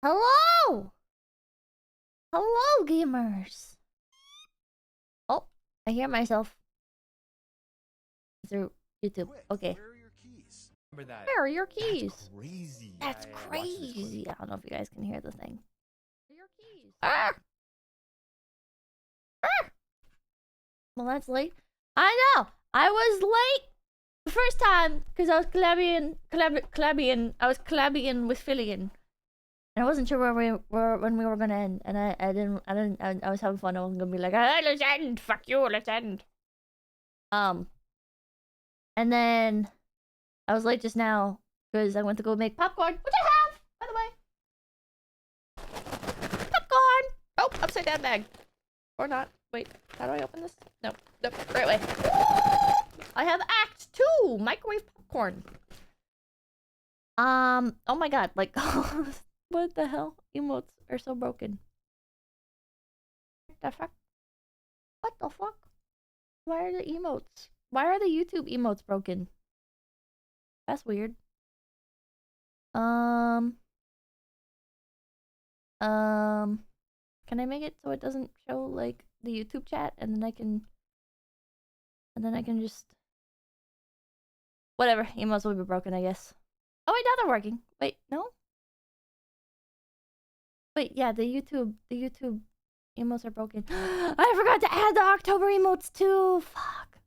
Hello! Hello, gamers! Oh, I hear myself through YouTube. Quick, Okay. where are your keys? Remember that. Where are your That's keys? crazy. That's Yeah. Watch this clip. crazy. I don't know if you guys can hear the thing. Where are your keys? Ah! Ah! Well, that's late. I know! I was late the first time because I was clabbing with Fillion. And I wasn't sure where we were when we were gonna end, and I was having fun. I wasn't gonna be like, "Hey, let's end, fuck you, let's end." And then I was late just now because I went to go make popcorn, which I have, by the way. Popcorn. Oh, upside down bag, or not? Wait, how do I open this? No, nope, right way. I have Act 2 microwave popcorn. Oh my god, like, what the hell? Emotes are so broken. What the fuck? What the fuck? Why are the emotes? Why are the YouTube emotes broken? That's weird. Can I make it so it doesn't show like the YouTube chat and then I can just whatever, emotes will be broken, I guess. Oh wait, now they're working. Wait, no? Wait, yeah, the YouTube emotes are broken. I forgot to add the October emotes too. Fuck.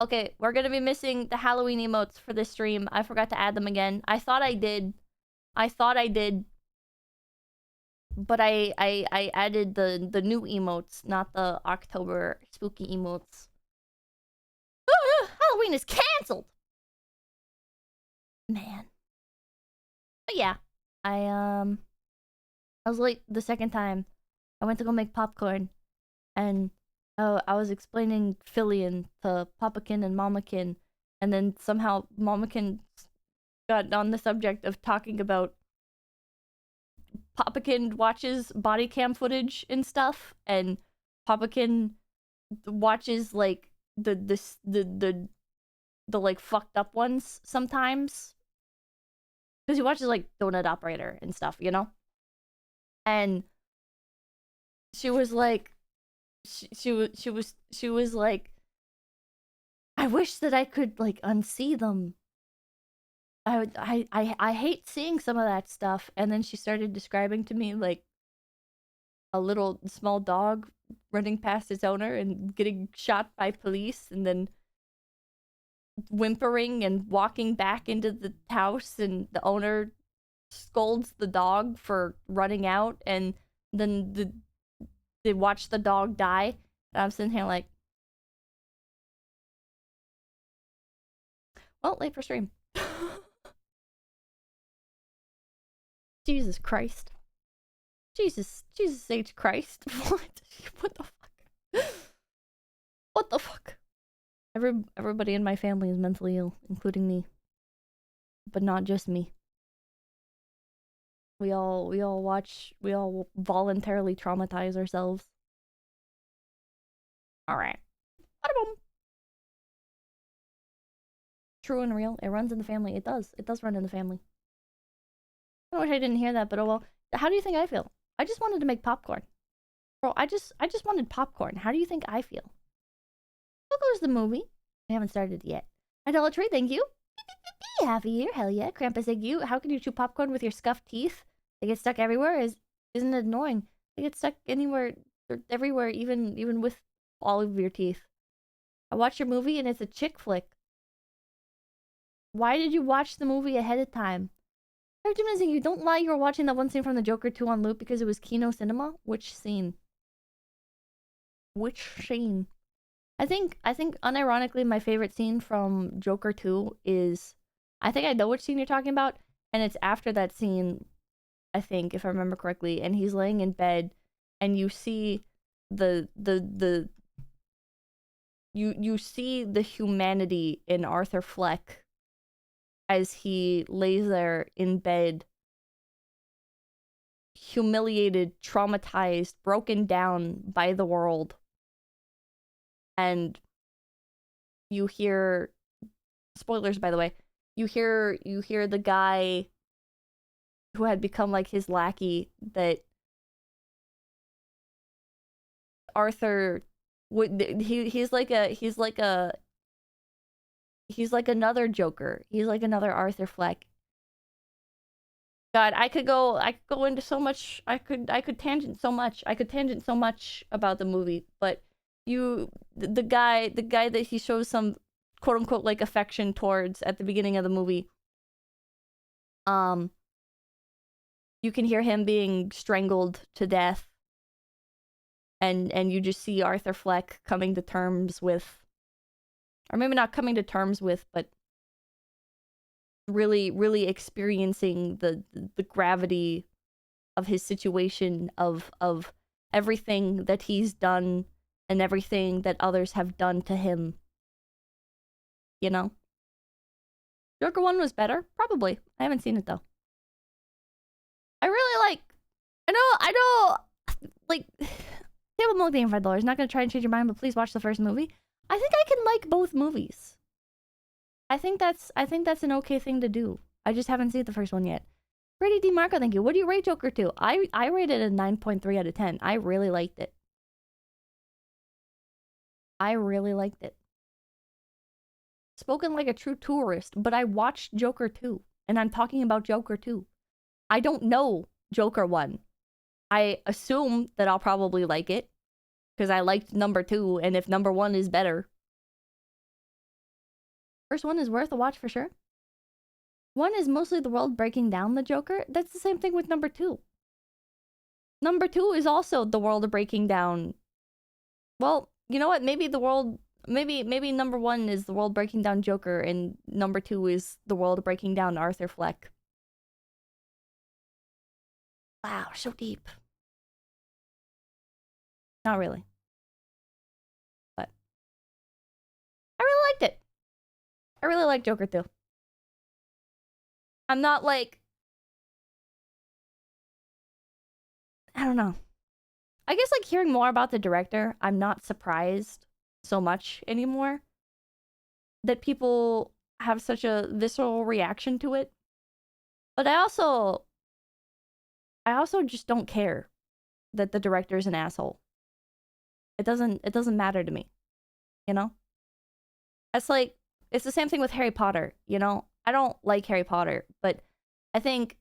Okay, we're gonna be missing the Halloween emotes for this stream. I forgot to add them again. I thought I did, but I added the new emotes, not the October spooky emotes. Halloween is cancelled. Man. But yeah, I was late the second time. I went to go make popcorn, and I was explaining Fillion to Papakin and Mamakin, and then somehow Mamakin got on the subject of talking about Papakin watches body cam footage and stuff, and Papakin watches like the like fucked up ones sometimes, because he watches like Donut Operator and stuff, you know. And she was like, she was like, I wish that I could like unsee them. I hate seeing some of that stuff. And then she started describing to me like a little small dog running past its owner and getting shot by police, and then whimpering and walking back into the house, and the owner scolds the dog for running out, and then they watch the dog die. And I'm sitting here like, well, late for stream. Jesus Christ. Jesus H Christ. What the fuck? What the fuck? Everybody in my family is mentally ill, including me. But not just me. We all voluntarily traumatize ourselves. Alright. True and real. It runs in the family. It does. It does run in the family. I wish I didn't hear that, but oh well. How do you think I feel? I just wanted to make popcorn. Bro, I just wanted popcorn. How do you think I feel? How goes the movie? I haven't started yet. Idolatry, thank you. Half a year, hell yeah. Krampus, thank you. How can you chew popcorn with your scuffed teeth? They get stuck everywhere. Isn't it annoying? They get stuck anywhere, everywhere, even with all of your teeth. I watched your movie and it's a chick flick. Why did you watch the movie ahead of time? You don't lie, you were watching that one scene from the Joker 2 on loop because it was Kino Cinema? Which scene? Which scene? I think unironically my favorite scene from Joker 2 is, I think I know which scene you're talking about, and it's after that scene, I think, if I remember correctly, and he's laying in bed and you see you see the humanity in Arthur Fleck as he lays there in bed, humiliated, traumatized, broken down by the world. And you hear, spoilers by the way, you hear the guy who had become like his lackey, that Arthur would he's like another Joker. He's like another Arthur Fleck. God, I could go into so much. I could tangent so much. I could tangent so much about the movie, but the guy that he shows some quote unquote like affection towards at the beginning of the movie, you can hear him being strangled to death, and you just see Arthur Fleck coming to terms with, or maybe not coming to terms with, but really experiencing the gravity of his situation, of everything that he's done and everything that others have done to him. You know? Joker 1 was better? Probably. I haven't seen it though. I really like, I know like Table Milk Game $5. Not gonna try and change your mind, but please watch the first movie. I think I can like both movies. I think that's an okay thing to do. I just haven't seen the first one yet. Brady DeMarco, thank you. What do you rate Joker 2? I rated it a 9.3 out of 10. I really liked it. I really liked it. Spoken like a true tourist, but I watched Joker 2, and I'm talking about Joker 2. I don't know Joker 1. I assume that I'll probably like it, because I liked number 2, and if number 1 is better. First one is worth a watch for sure. 1 is mostly the world breaking down the Joker. That's the same thing with number 2. Number 2 is also the world breaking down. Well, you know what? Maybe the world... Maybe number 1 is the world breaking down Joker, and number 2 is the world breaking down Arthur Fleck. Wow, so deep. Not really. But I really liked it. I really like Joker 2. I'm not like... I don't know. I guess like hearing more about the director, I'm not surprised so much anymore that people have such a visceral reaction to it. But I also just don't care that the director is an asshole. It doesn't matter to me. You know? It's like, it's the same thing with Harry Potter, you know? I don't like Harry Potter, but I think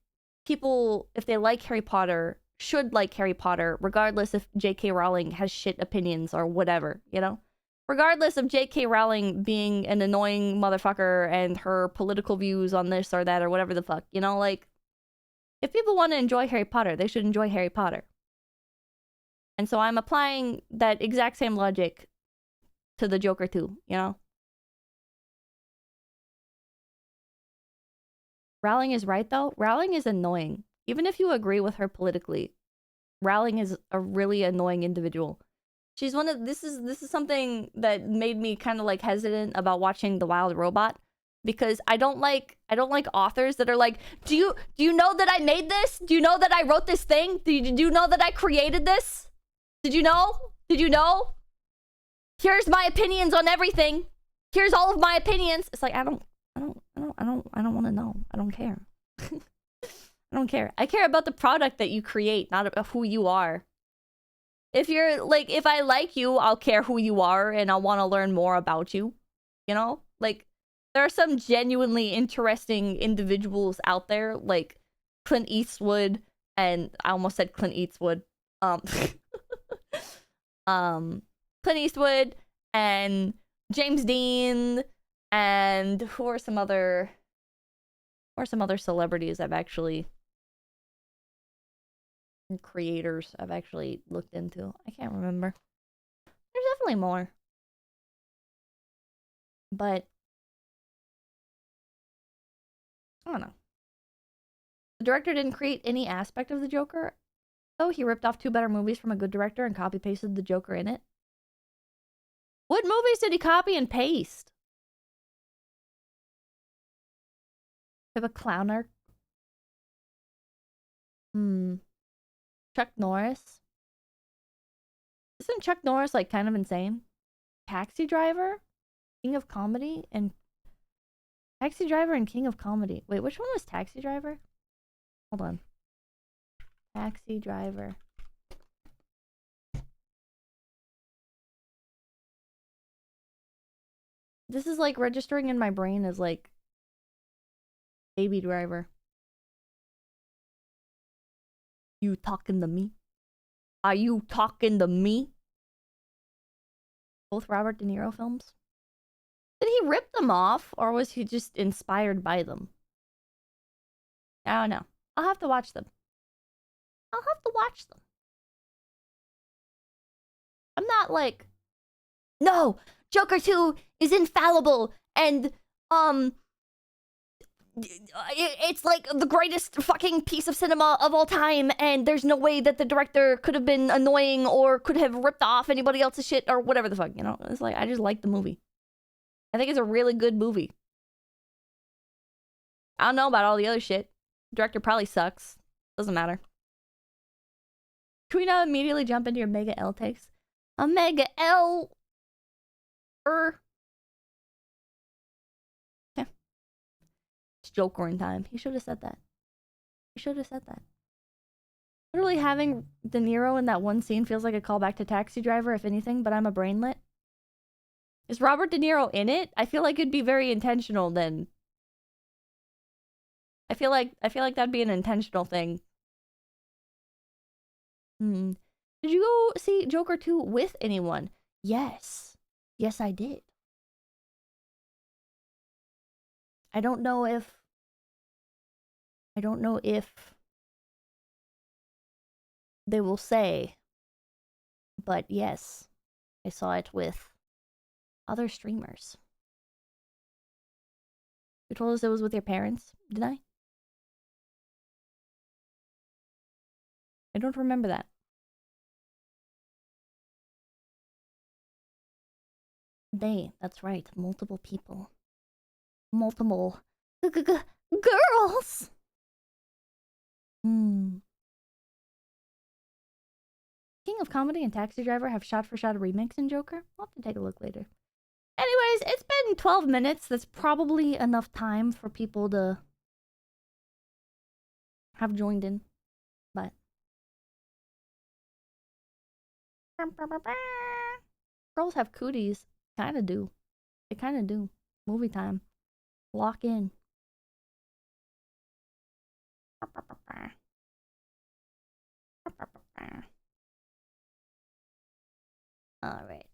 people, if they like Harry Potter, should like Harry Potter, regardless if J.K. Rowling has shit opinions or whatever, you know? Regardless of J.K. Rowling being an annoying motherfucker and her political views on this or that or whatever the fuck, you know? Like, if people want to enjoy Harry Potter, they should enjoy Harry Potter. And so I'm applying that exact same logic to the Joker 2, you know? Rowling is right, though. Rowling is annoying. Even if you agree with her politically, Rowling is a really annoying individual. She's one of... This is something that made me kind of, like, hesitant about watching The Wild Robot. Because I don't like authors that are like, do you know that I made this? Do you know that I wrote this thing? Do you know that I created this? Did you know? Did you know? Here's my opinions on everything. Here's all of my opinions. It's like, I don't want to know. I don't care. I don't care. I care about the product that you create, not about who you are. If you're like, if I like you, I'll care who you are and I'll want to learn more about you. You know? Like, there are some genuinely interesting individuals out there, like Clint Eastwood, and I almost said Clint Eastwood. Clint Eastwood and James Dean, and who are some other celebrities I've actually, creators I've actually looked into. I can't remember. There's definitely more. But I don't know. The director didn't create any aspect of the Joker. Oh, he ripped off 2 better movies from a good director and copy-pasted the Joker in it. What movies did he copy and paste? Have a clown arc? Chuck Norris? Isn't Chuck Norris, like, kind of insane? Taxi Driver? King of Comedy? And... Taxi Driver and King of Comedy. Wait, which one was Taxi Driver? Hold on. Taxi driver. This is like registering in my brain as like Baby Driver. You talking to me? Are you talking to me? Both Robert De Niro films? Did he rip them off, or was he just inspired by them? I don't know. I'll have to watch them. I'll have to watch them. I'm not like, no, Joker 2 is infallible, and, it's like the greatest fucking piece of cinema of all time, and there's no way that the director could have been annoying or could have ripped off anybody else's shit or whatever the fuck, you know? It's like, I just like the movie. I think it's a really good movie. I don't know about all the other shit. The director probably sucks. Doesn't matter. Can we not immediately jump into your Mega L takes? A Mega L. Yeah. It's Joker in time. He should have said that. He should have said that. Literally having De Niro in that one scene feels like a callback to Taxi Driver, if anything, but I'm a brainlet. Is Robert De Niro in it? I feel like it'd be very intentional then. I feel like that'd be an intentional thing. Did you go see Joker 2 with anyone? Yes. Yes, I did. I don't know if they will say, but yes, I saw it with other streamers. You told us it was with your parents, did I? I don't remember that. That's right, multiple people. Multiple girls! King of Comedy and Taxi Driver have shot-for-shot remix in Joker? I'll have to take a look later. Anyways, it's been 12 minutes. That's probably enough time for people to have joined in. But girls have cooties. Kinda do. They kinda do. Movie time. Lock in. Alright.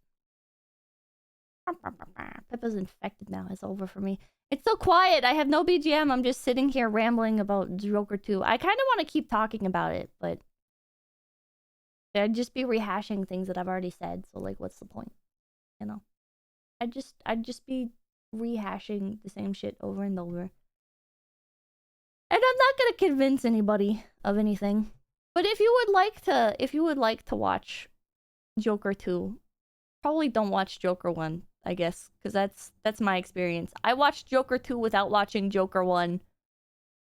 Pippa's infected now. It's over for me. It's so quiet. I have no BGM. I'm just sitting here rambling about Joker 2. I kind of want to keep talking about it, but I'd just be rehashing things that I've already said. So, like, what's the point? You know? I'd just be rehashing the same shit over and over. And I'm not gonna convince anybody of anything. But if you would like to watch Joker 2, probably don't watch Joker 1, I guess, because that's my experience. I watched Joker 2 without watching Joker 1,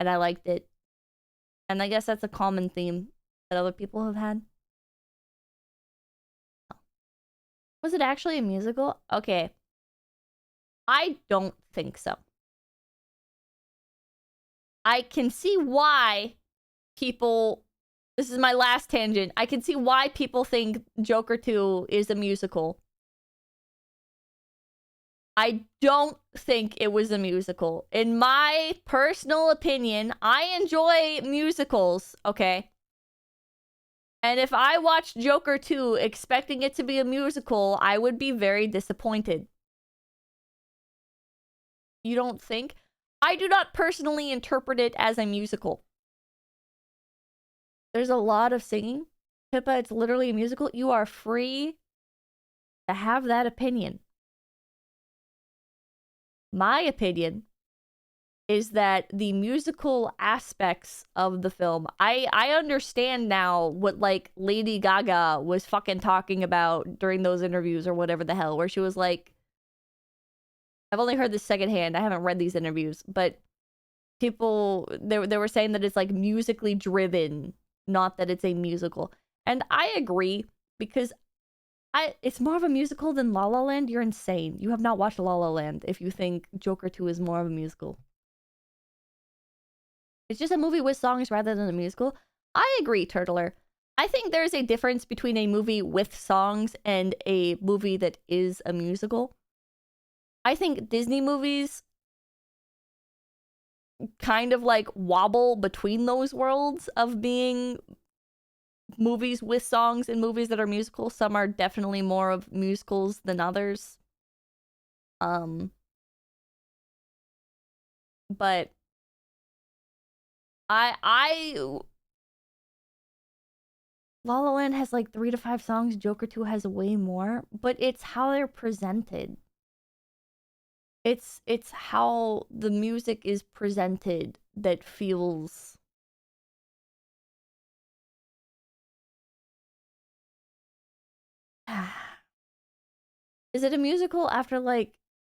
and I liked it. And I guess that's a common theme that other people have had. Was it actually a musical? Okay. I don't think so. I can see why people... This is my last tangent. I can see why people think Joker 2 is a musical. I don't think it was a musical. In my personal opinion, I enjoy musicals, okay? And if I watched Joker 2 expecting it to be a musical, I would be very disappointed. You don't think? I do not personally interpret it as a musical. There's a lot of singing. Pippa, it's literally a musical. You are free to have that opinion. My opinion is that the musical aspects of the film, I understand now what, like, Lady Gaga was fucking talking about during those interviews or whatever the hell, where she was like, I've only heard this secondhand, I haven't read these interviews, but people, they were saying that it's, like, musically driven, not that it's a musical. And I agree, because it's more of a musical than La La Land. You're insane. You have not watched La La Land if you think Joker 2 is more of a musical. It's just a movie with songs rather than a musical. I agree, Turtler. I think there's a difference between a movie with songs and a movie that is a musical. I think Disney movies kind of like wobble between those worlds of being movies with songs and movies that are musicals. Some are definitely more of musicals than others. But I La La Land has like 3 to 5 songs. Joker 2 has way more, but it's how they're presented. It's how the music is presented that feels Is it a musical after like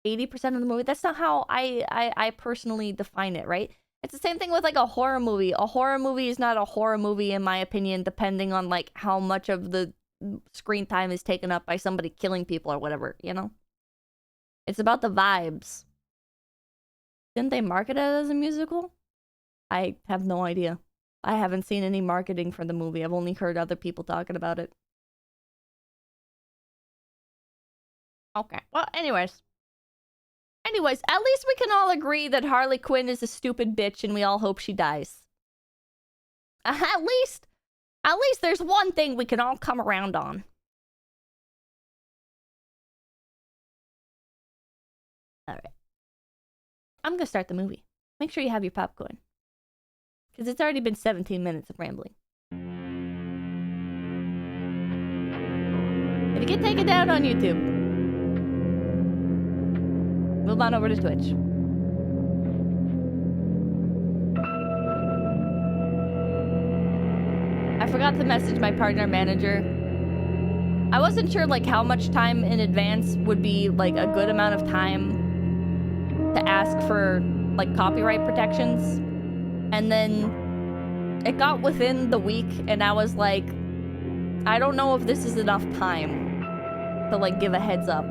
80% of the movie? That's not how I personally define it, right? It's the same thing with like a horror movie. A horror movie is not a horror movie in my opinion, depending on like how much of the screen time is taken up by somebody killing people or whatever, you know? It's about the vibes. Didn't they market it as a musical? I have no idea. I haven't seen any marketing for the movie. I've only heard other people talking about it. Okay. Well, anyways, at least we can all agree that Harley Quinn is a stupid bitch and we all hope she dies. At least there's one thing we can all come around on. All right. I'm gonna start the movie. Make sure you have your popcorn. Because it's already been 17 minutes of rambling. If you get taken down on YouTube, move on over to Twitch. I forgot to message my partner manager. I wasn't sure like how much time in advance would be like a good amount of time to ask for like copyright protections. And then it got within the week and I was like, I don't know if this is enough time to like give a heads up.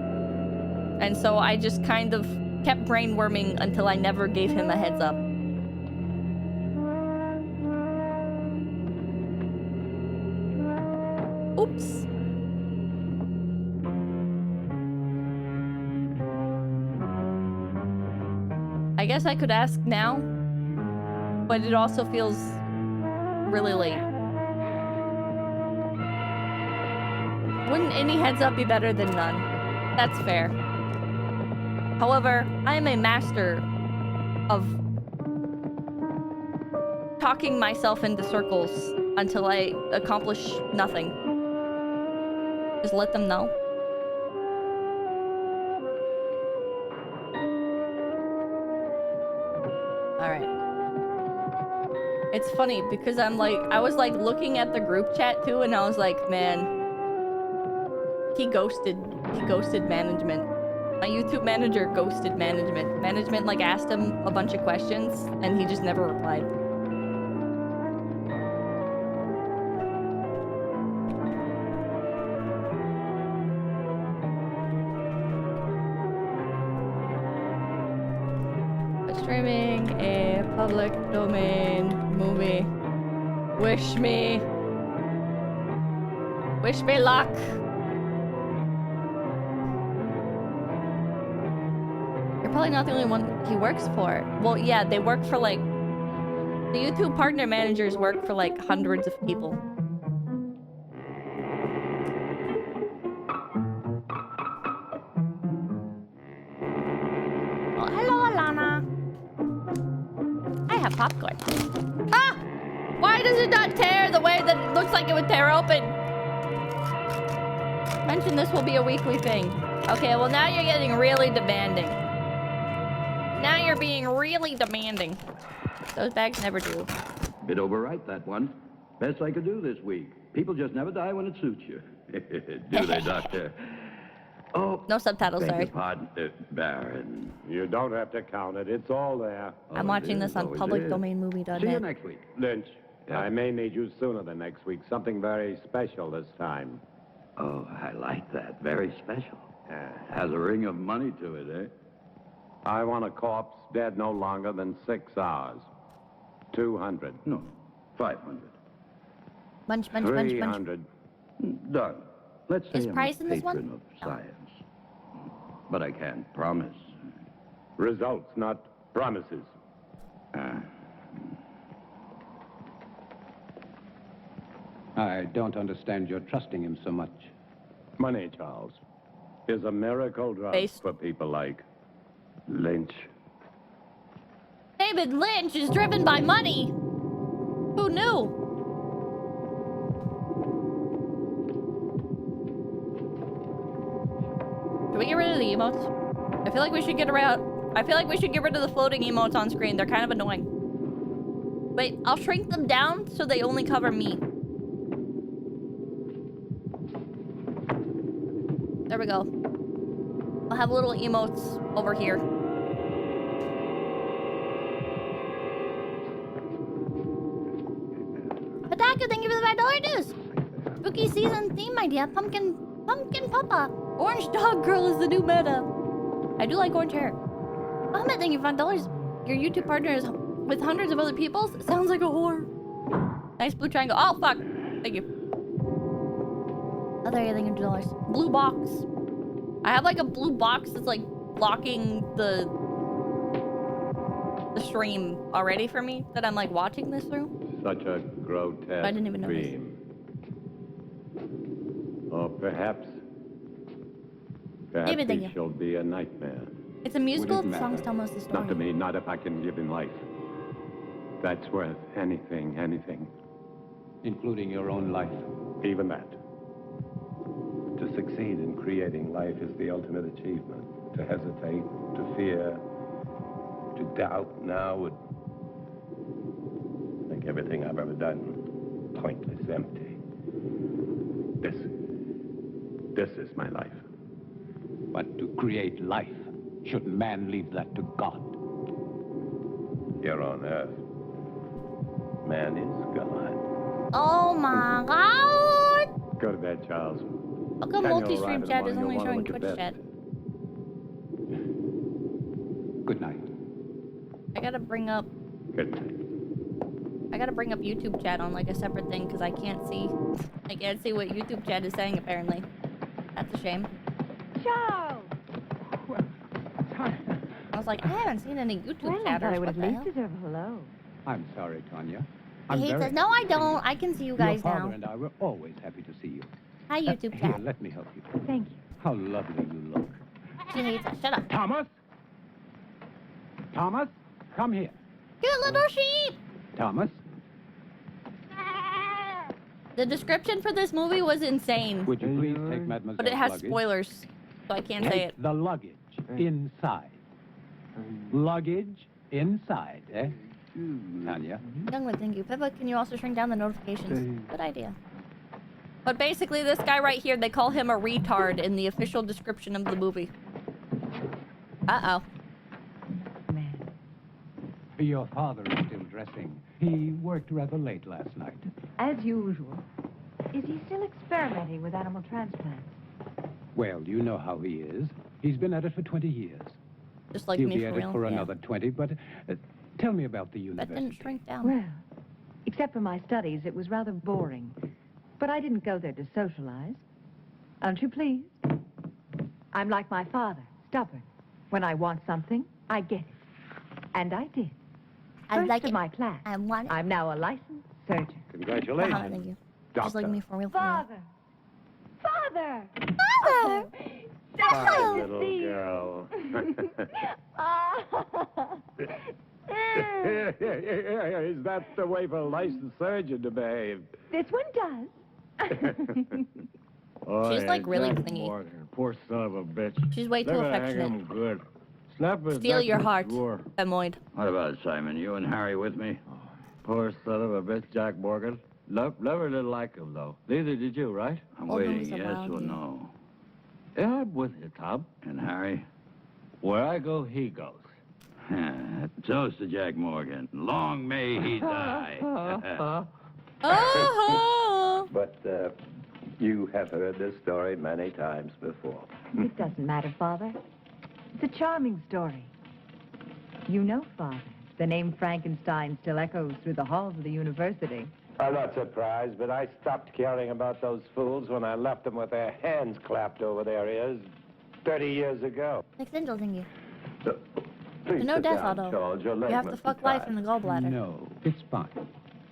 And so I just kind of kept brainworming until I never gave him a heads up. Oops. I guess I could ask now, but it also feels really late. Wouldn't any heads up be better than none? That's fair. However, I am a master of talking myself into circles until I accomplish nothing. Just let them know. Alright. It's funny because I was like looking at the group chat too and I was like, man, he ghosted management. My YouTube manager ghosted management. Management like asked him a bunch of questions and he just never replied. Streaming a public domain movie. Wish me luck. Probably not the only one he works for. Well, yeah, they work for like... The YouTube partner managers work for like hundreds of people. Oh, hello, Alana. I have popcorn. Ah! Why does it not tear the way that it looks like it would tear open? Mention this will be a weekly thing. Okay, well now you're getting really demanding. Now you're being really demanding. Those bags never do. Bit overripe, that one. Best I could do this week. People just never die when it suits you. Do they, Doctor? Oh, no subtitles, sorry. Beg your pardon, Baron. You don't have to count it. It's all there. I'm watching this on publicdomainmovie.net. See you next week. Lynch, Yeah. I may need you sooner than next week. Something very special this time. Oh, I like that. Very special. Has a ring of money to it, eh? I want a corpse dead no longer than 6 hours. 200. No, 500. Munch, munch, munch, munch. 300. Done. Let's say Is I'm price a in this patron one? of No. science. But I can't promise. Results, not promises. I don't understand your trusting him so much. Money, Charles, is a miracle drug Based. for people like Lynch. David Lynch is driven by money. Who knew? Should we get rid of the emotes? I feel like we should get rid of the floating emotes on screen. They're kind of annoying. Wait, I'll shrink them down so they only cover me. There we go. I'll have little emotes over here. Pataka, thank you for the $5 dues. Spooky season theme idea. Pumpkin papa. Orange dog girl is the new meta. I do like orange hair. Ahmed, thank you for $5. Your YouTube partner is with hundreds of other people's? Sounds like a whore. Nice blue triangle. Oh, fuck. Thank you. Oh, there you go. $2. Blue box. I have like a blue box that's like blocking the stream already for me that I'm like watching this through. Such a grotesque I didn't even notice. dream. Or perhaps David, thank you. it shall be a nightmare. It's a musical. Would it The songs matter? tell most of the story. Not to me, not if I can give him life. That's worth anything, anything. Including your own life. Even that. To succeed in creating life is the ultimate achievement. To hesitate, to fear, to doubt now would make everything I've ever done pointless, empty. This is my life. But to create life, shouldn't man leave that to God? Here on earth, man is God. Oh my god! Go to bed, Charles. How come Daniel multi-stream arrived in the chat is morning, only you'll showing wanna look Twitch at chat? Good night. I gotta bring up Good night. YouTube chat on like a separate thing because I can't see what YouTube chat is saying apparently. That's a shame. Charles! I was like, I haven't seen any YouTube Well, I chatters. thought I would What at the least hell? deserve a hello. I'm sorry, Tanya. He says, no, I don't. I can see you guys Your father now. and I were always happy to see you. Hi, YouTube Here, chat. let me help you. Thank you. How lovely you look. She hates us. Shut up. Thomas? Thomas, come here. Cute little sheep! Thomas? The description for this movie was insane, Would you please take Mademoiselle's but it has luggage? spoilers, so I can't say Take it. the luggage inside. Luggage inside, eh? Tanya? Youngwood, thank you. Pippa, can you also shrink down the notifications? Good idea. But basically, this guy right here, they call him a retard in the official description of the movie. Uh-oh. Man. Your father is still dressing. He worked rather late last night. As usual. Is he still experimenting with animal transplants? Well, you know how he is. He's been at it for 20 years. Just like He'll me be for at real. it for Yeah. another 20, but tell me about the That university. didn't shrink down. Well, except for my studies, it was rather boring. But I didn't go there to socialize. Aren't you pleased? I'm like my father, stubborn. When I want something, I get it. And I did. I First like in it. my class. I want it. I'm now a licensed surgeon. Congratulations. Uh-huh, thank you. Just like Doctor. me for real. For real. Father! Father! Father! Fine little girl. Is that the way for a licensed surgeon to behave? This one does. She's like really clingy. Poor son of a bitch. She's way too affectionate. Good. Slap his Steal neck your with heart, drawer. Emoid. What about it, Simon? You and Harry with me? Poor son of a bitch, Jack Morgan. Never did like him, though. Neither did you, right? I'm Well, waiting, who's yes around or you? no. Yeah, I'm with you, Tom. And Harry? Where I go, he goes. Toast to Jack Morgan. Long may he die. Oh! But you have heard this story many times before. It doesn't matter, Father. It's a charming story. You know, Father, The name Frankenstein still echoes through the halls of the university. I'm not surprised, but I stopped caring about those fools when I left them with their hands clapped over their ears 30 years ago. Next angel thingy. Please No sit death, down, Otto. Charles. Your leg You have to must be fuck life tired. in the gallbladder. No, it's fine.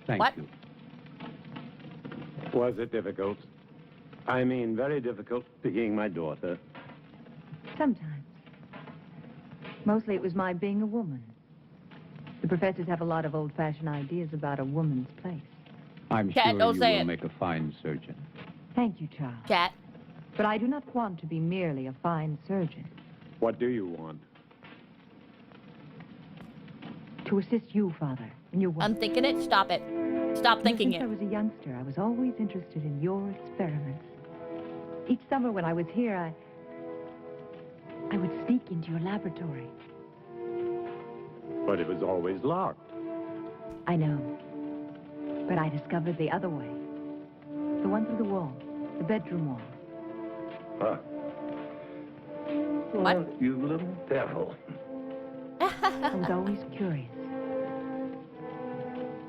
Thank What? you. Was it difficult? I mean, very difficult picking my daughter. Sometimes. Mostly it was my being a woman. The professors have a lot of old-fashioned ideas about a woman's place. I'm Cat, sure don't you say will it. make a fine surgeon. Thank you, Charles. Cat. But I do not want to be merely a fine surgeon. What do you want? To assist you, Father, in your work. I'm thinking it. Stop it. Stop thinking Since I it. was a youngster, I was always interested in your experiments. Each summer when I was here, I would sneak into your laboratory. But it was always locked. I know. But I discovered the other way. The one through the wall. The bedroom wall. Huh. What? Oh, you little devil. I was always curious.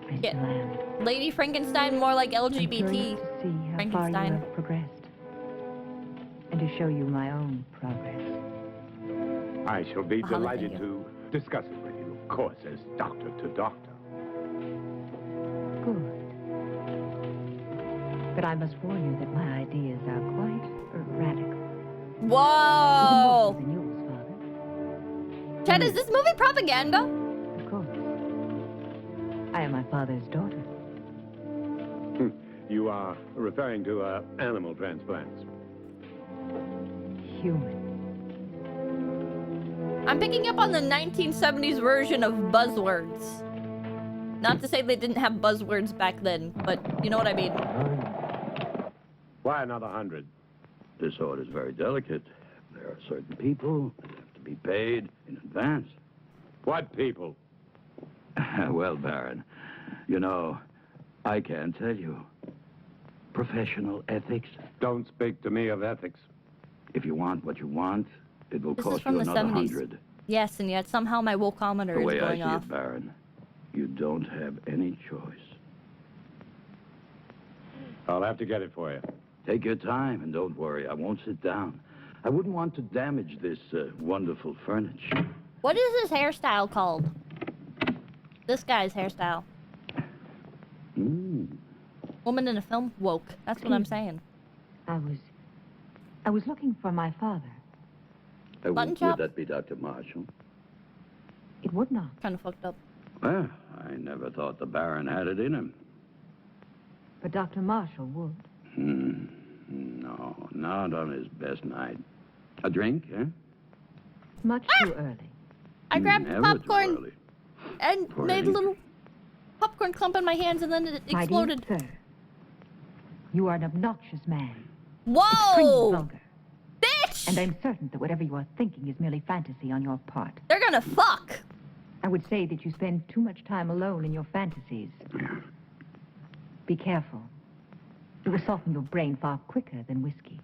I Yeah. still am. Lady Frankenstein, more like I'm LGBT. curious to see how far you Frankenstein. have progressed. And to show you my own progress. I shall be Mahalo, delighted thank you. to discuss it with you, of course, as doctor to doctor. Good. But I must warn you that my ideas are quite radical. Whoa! Even more so than yours, Father. Chad, is this movie propaganda? Of course. I am my father's daughter. You are referring to animal transplants. Human. I'm picking up on the 1970s version of buzzwords. Not to say they didn't have buzzwords back then, but you know what I mean. Why another 100? This order's very delicate. There are certain people that have to be paid in advance. What people? Well, Baron, you know, I can't tell you. Professional ethics. Don't speak to me of ethics. If you want what you want, it will This is cost from you the another 70s. 100. Yes, and yet somehow my wokeometer The is way I going see off. it, Baron, you don't have any choice. I'll have to get it for you. Take your time and don't worry. I won't sit down. I wouldn't want to damage this wonderful furniture. What is this hairstyle called? This guy's hairstyle. Mm. Woman in a film? Woke. That's what I'm saying. I was looking for my father. Button chop? Would that be Dr. Marshall? It would not. Kind of fucked up. Well, I never thought the Baron had it in him. But Dr. Marshall would. No, not on his best night. A drink, eh? Much too early. I grabbed Never too popcorn early. and For made a anything. little popcorn clump in my hands, and then it My dear exploded. sir, you are an obnoxious man. Whoa! Extremely vulgar. Bitch! And I'm certain that whatever you are thinking is merely fantasy on your part. They're gonna fuck. I would say that you spend too much time alone in your fantasies. Be careful. It will soften your brain far quicker than whiskey.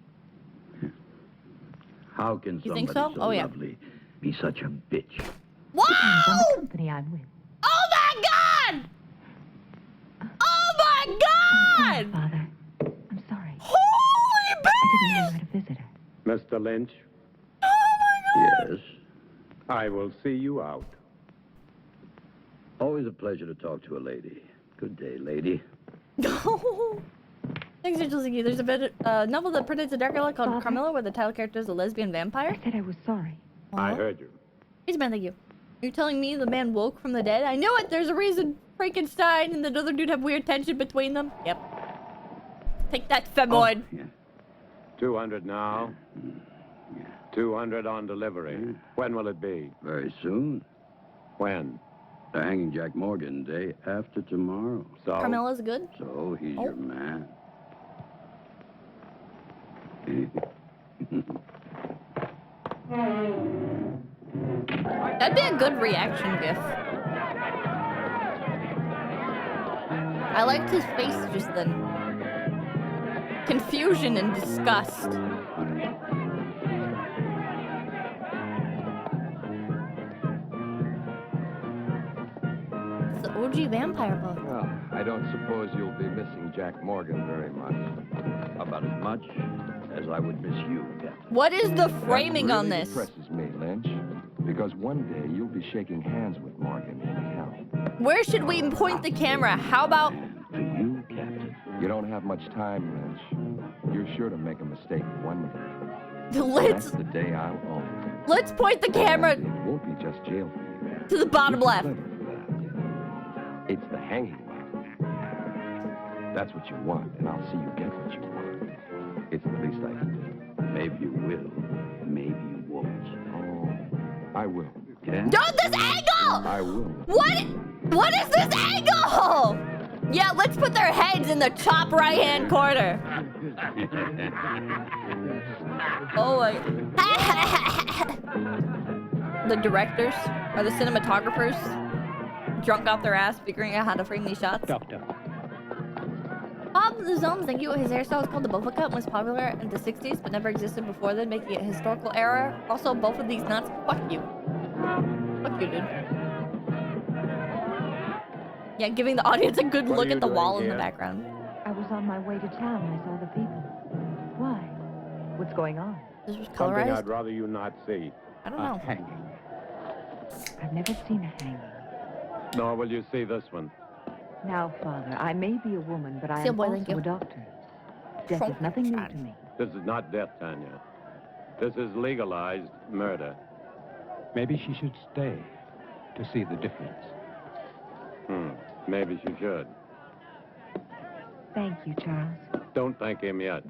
How can You somebody think so? Oh, yeah. lovely be such a bitch? Depends on the Whoa! company I'm with. Oh my god! Oh my Oh, god! Father, I'm sorry. Holy I didn't know you bitch! had a visitor. Mr. Lynch, Oh my god! Yes. I will see you out. Always a pleasure to talk to a lady. Good day, lady. Thanks, Angel Ziggy. There's a bit novel that predates a darker light called Father? Carmilla, where the title character is a lesbian vampire. I said I was sorry. I heard you. He's a man, thank you. You're telling me the man woke from the dead? I knew it! There's a reason Frankenstein and the other dude have weird tension between them. Yep. Take that, femoid. Yeah. 200 now. 200 on delivery. When will it be? Very soon. When? The hanging Jack Morgan day after tomorrow. So? Carmilla's good. So he's Oh. your man. That'd be a good reaction gif. I liked his face just then. Confusion and disgust. It's the OG vampire book. Well, I don't suppose you'll be missing Jack Morgan very much. About as much as I would miss you, Captain. What is the framing that on really this? depresses me, Lynch. Because one day you'll be shaking hands with Morgan in hell. Where should we point the camera? How about... To you, Captain. You don't have much time, Lynch. You're sure to make a mistake one day. Let's... That's the day I'll own it. Let's point the camera It won't be just jail for you. to the bottom left. It's the hanging man. That's what you want, and I'll see you get what you want. It's the least I can do. Maybe you will. Maybe you won't. Oh, I will. Yeah? Don't this angle! I will. What is this angle? Yeah, let's put their heads in the top right-hand corner. Oh my... The directors or the cinematographers drunk off their ass figuring out how to frame these shots. Doctor. Bob the Zombs, thank you. His hairstyle is called the Boba Cut and was popular in the 60s but never existed before then, making it a historical error. Also, both of these nuts. Fuck you. Fuck you, dude. Yeah, giving the audience a good What look are at you the doing wall in the here? background. I was on my way to town and I saw the people. Why? What's going on? This was Something colorized? I'd rather you not see. I don't A know. hanging. I've never seen a hanging. Nor will you see this one. Now, Father, I may be a woman, but I Steel am boy, also thank you. a doctor. Death is nothing new to me. This is not death, Tanya. This is legalized murder. Maybe she should stay to see the difference. Maybe she should. Thank you, Charles. Don't thank him yet.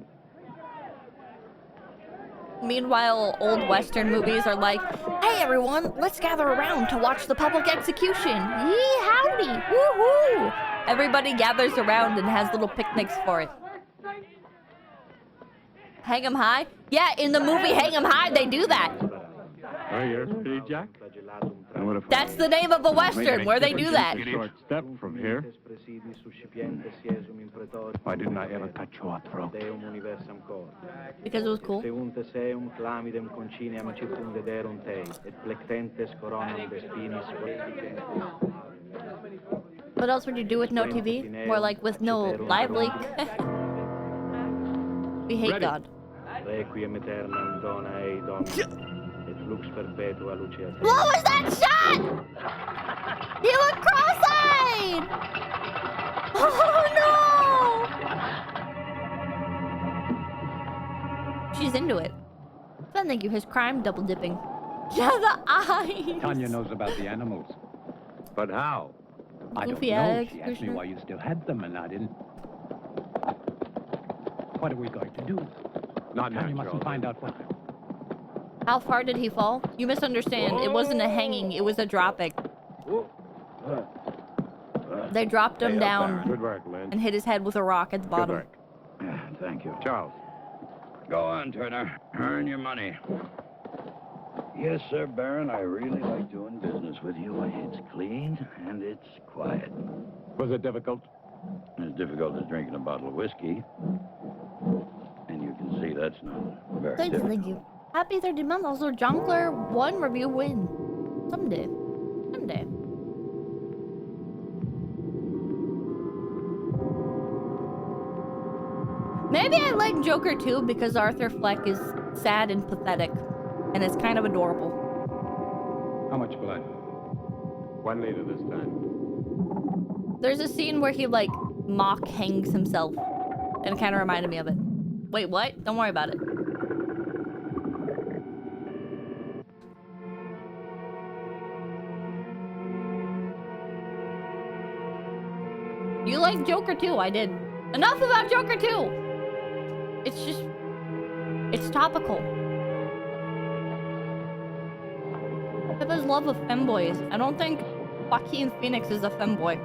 Meanwhile, old Western movies are like, hey everyone, let's gather around to watch the public execution. Yee howdy, woohoo! Everybody gathers around and has little picnics for it. Hang 'em high? Yeah, in the movie Hang 'em High, they do that. Oh, you're Speed Jack? That's the name of a Western where they do that. Short step from here. Why didn't I ever cut your throat? Because it was cool. What else would you do with no TV? More like with no live leak. We hate Ready. God. Requiem aeternam dona ei Domini, et lux perpetua luceat. What was that shot? You look cross-eyed! Oh no! She's into it. Then thank you, his crime double dipping. Yeah, the eyes! Tanya knows about the animals. But how? I don't Goofy know. Alex, She asked me Krishna. why you still had them, and I didn't. What are we going to do? Not Tanya natural. mustn't find out what. How far did he fall? You misunderstand. It wasn't a hanging, it was a dropping. They dropped him down Good work, Lynch. and hit his head with a rock at the Good bottom. work. Thank you. Charles. Go on, Turner. Earn your money. Yes, sir, Baron. I really like doing business with you. It's clean and it's quiet. Was it difficult? As difficult as drinking a bottle of whiskey. And you can see that's not very Thank you, difficult. thank you. Happy 30 month. Also, Jonkler 1 review win. Someday. Someday. Maybe I like Joker 2 because Arthur Fleck is sad and pathetic. And it's kind of adorable. How much blood? 1 liter this time. There's a scene where he, like, mock hangs himself. And it kind of reminded me of it. Wait, what? Don't worry about it. You like Joker 2, I did. Enough about Joker 2! It's just... It's topical. Pippa's love of femboys. I don't think Joaquin Phoenix is a femboy.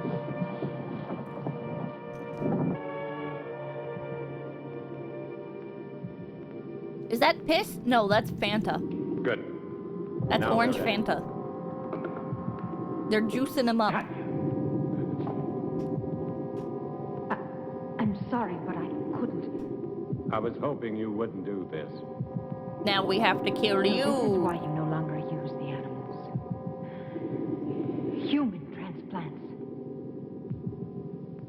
Is that piss? No, that's Fanta. Good. That's Now orange go. Fanta. They're juicing him up. I'm sorry, but I couldn't. I was hoping you wouldn't do this. Now we have to kill This is you. why you no longer use the animals. Human transplants.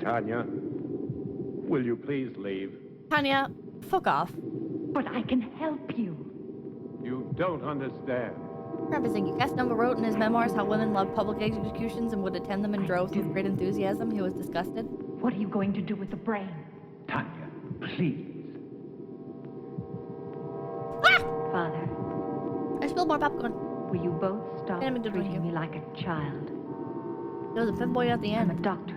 Tanya, will you please leave? Tanya, fuck off. But I can help you. You don't understand. Representing Casanova wrote in his memoirs how women loved public executions and would attend them in droves with great enthusiasm. He was disgusted. What are you going to do with the brain? Tanya, please. Ah! Father, I spilled more popcorn. will you both stop Enemy to drink treating you. me like a child? There was a femboy at the I'm a end. doctor.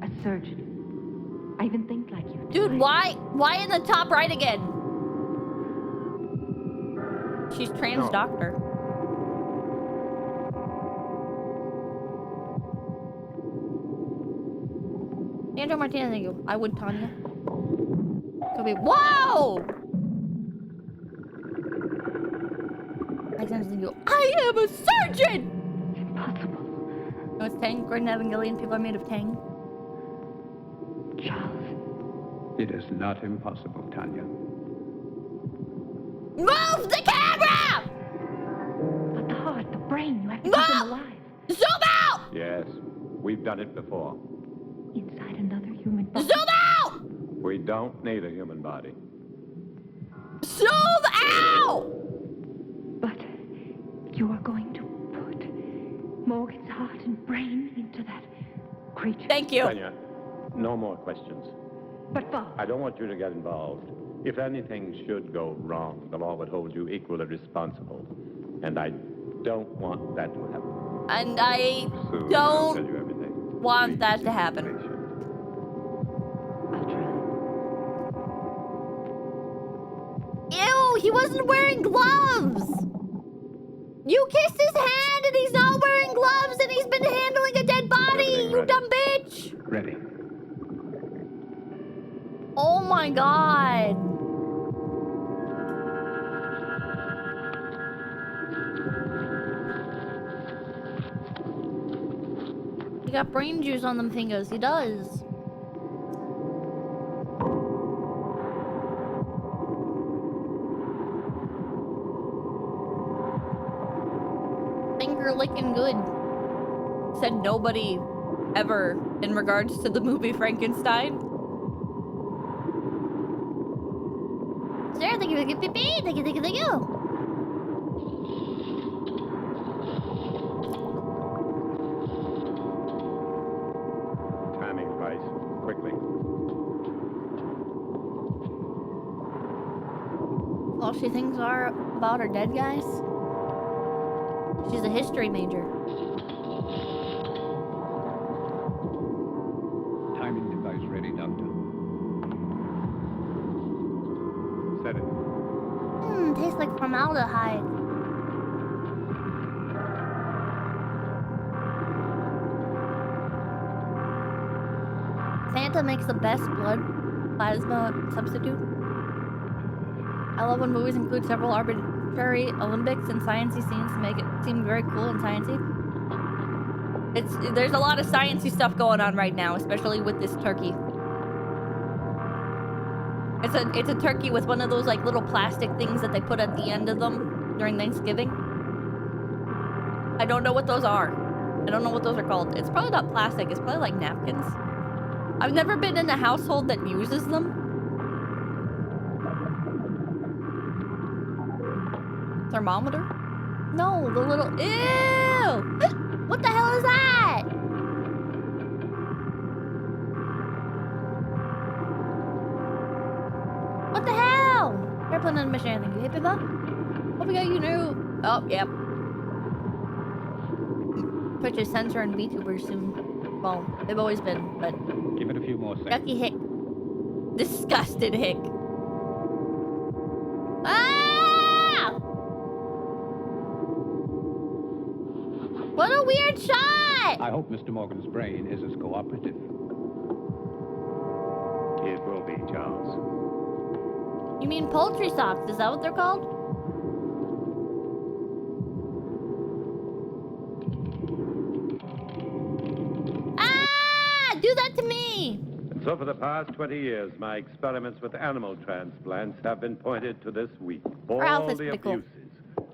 A surgeon. I even think like you. Dude, why in the top right again? She's trans No. doctor. Andrew Martinez, thank you. I would, Tanya. Could be. Whoa! Alexander, thank you. I am a surgeon! Impossible. No, it's Tang. Gordon Evangelion. People are made of Tang. Charles. It is not impossible, Tanya. Move the camera! But the heart, the brain, you have to keep them alive. Zoom out! Yes, we've done it before. Inside another human body. Zoom out! We don't need a human body. Zoom out! But you are going to put Morgan's heart and brain into that creature. Thank you. Tanya, no more questions. But Father, I don't want you to get involved. If anything should go wrong, the law would hold you equally responsible. And I don't want that to happen. And I Soon I'll tell don't you everything. want Please that to be happen. patient. I'll try. Ew, he wasn't wearing gloves! You kissed his hand and he's not wearing gloves and he's been handling a dead body, Everything you ready. dumb bitch! Ready. Oh my god. He got brain juice on them fingers, he does. Finger licking good. Said nobody ever in regards to the movie Frankenstein. Sure, thank you for the pee. Thank you. Timing right. Quickly. All she thinks are about are dead guys. She's a history major. Timing device ready, Doctor. Set it. Tastes like formaldehyde. Fanta makes the best blood plasma substitute. I love when movies include several arbitrary Olympics and sciencey scenes to make it seem very cool and sciencey. There's a lot of sciencey stuff going on right now, especially with this turkey. It's a turkey with one of those like little plastic things that they put at the end of them during Thanksgiving. I don't know what those are. I don't know what those are called. It's probably not plastic. It's probably like napkins. I've never been in a household that uses them. Thermometer? No, the little... Ew! What the hell is that? What the hell? Airplane on a mission, thank you. Hey, pippa? Oh, we got you new... Oh, yep. Put your sensor and VTubers soon. Well, they've always been, but... Give it a few more seconds. Yucky hick. Disgusted hick. Ah! What a weird shot! I hope Mr. Morgan's brain is as cooperative. It will be, Charles. You mean poultry socks? Is that what they're called? Ah! Do that to me! And so for the past 20 years, my experiments with animal transplants have been pointed to this week. Her All outfit's the pretty cool. abuses,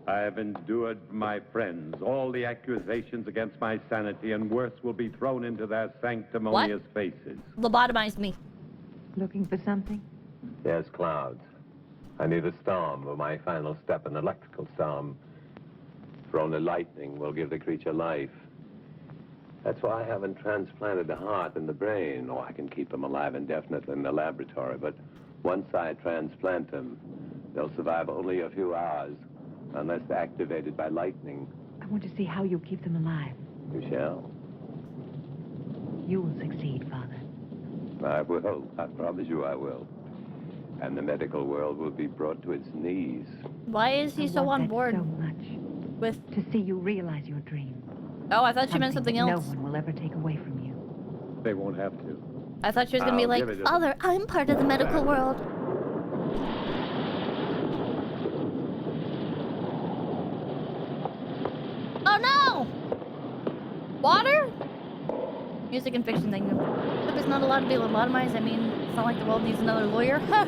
I have endured, my friends, all the accusations against my sanity, and worse will be thrown into their sanctimonious faces. Lobotomize me. Looking for something? Yes, clouds. I need a storm for my final step, an electrical storm. For only lightning will give the creature life. That's why I haven't transplanted the heart and the brain. Oh, I can keep them alive indefinitely in the laboratory, but once I transplant them, they'll survive only a few hours, unless activated by lightning. I want to see how you keep them alive. You shall. You will succeed, Father. I will. I promise you I will. And the medical world will be brought to its knees. Why is he I so want on that board so much. with... To see you realize your dream. Oh, I thought she meant something that else. No one will ever take away from you. They won't have to. I thought she was gonna be I'll like, give it to Father, I'm part of the medical world. Oh no! Water? Music and fiction thing. Pip is not allowed to be lobotomized. I mean, it's not like the world needs another lawyer. Huh.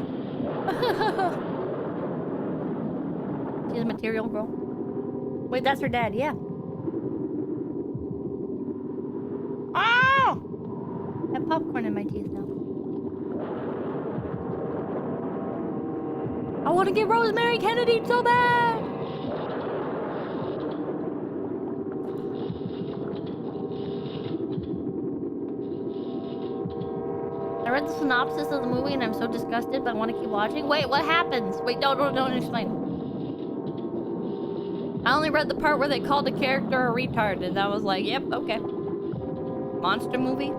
She's a material girl. Wait, that's her dad, yeah. Oh! I have popcorn in my teeth now. I want to get Rosemary Kennedy so bad! I read the synopsis of the movie and I'm so disgusted, but I want to keep watching. Wait, what happens? Wait, don't explain. I only read the part where they called a character a retard, and I was like, yep, okay. Monster movie?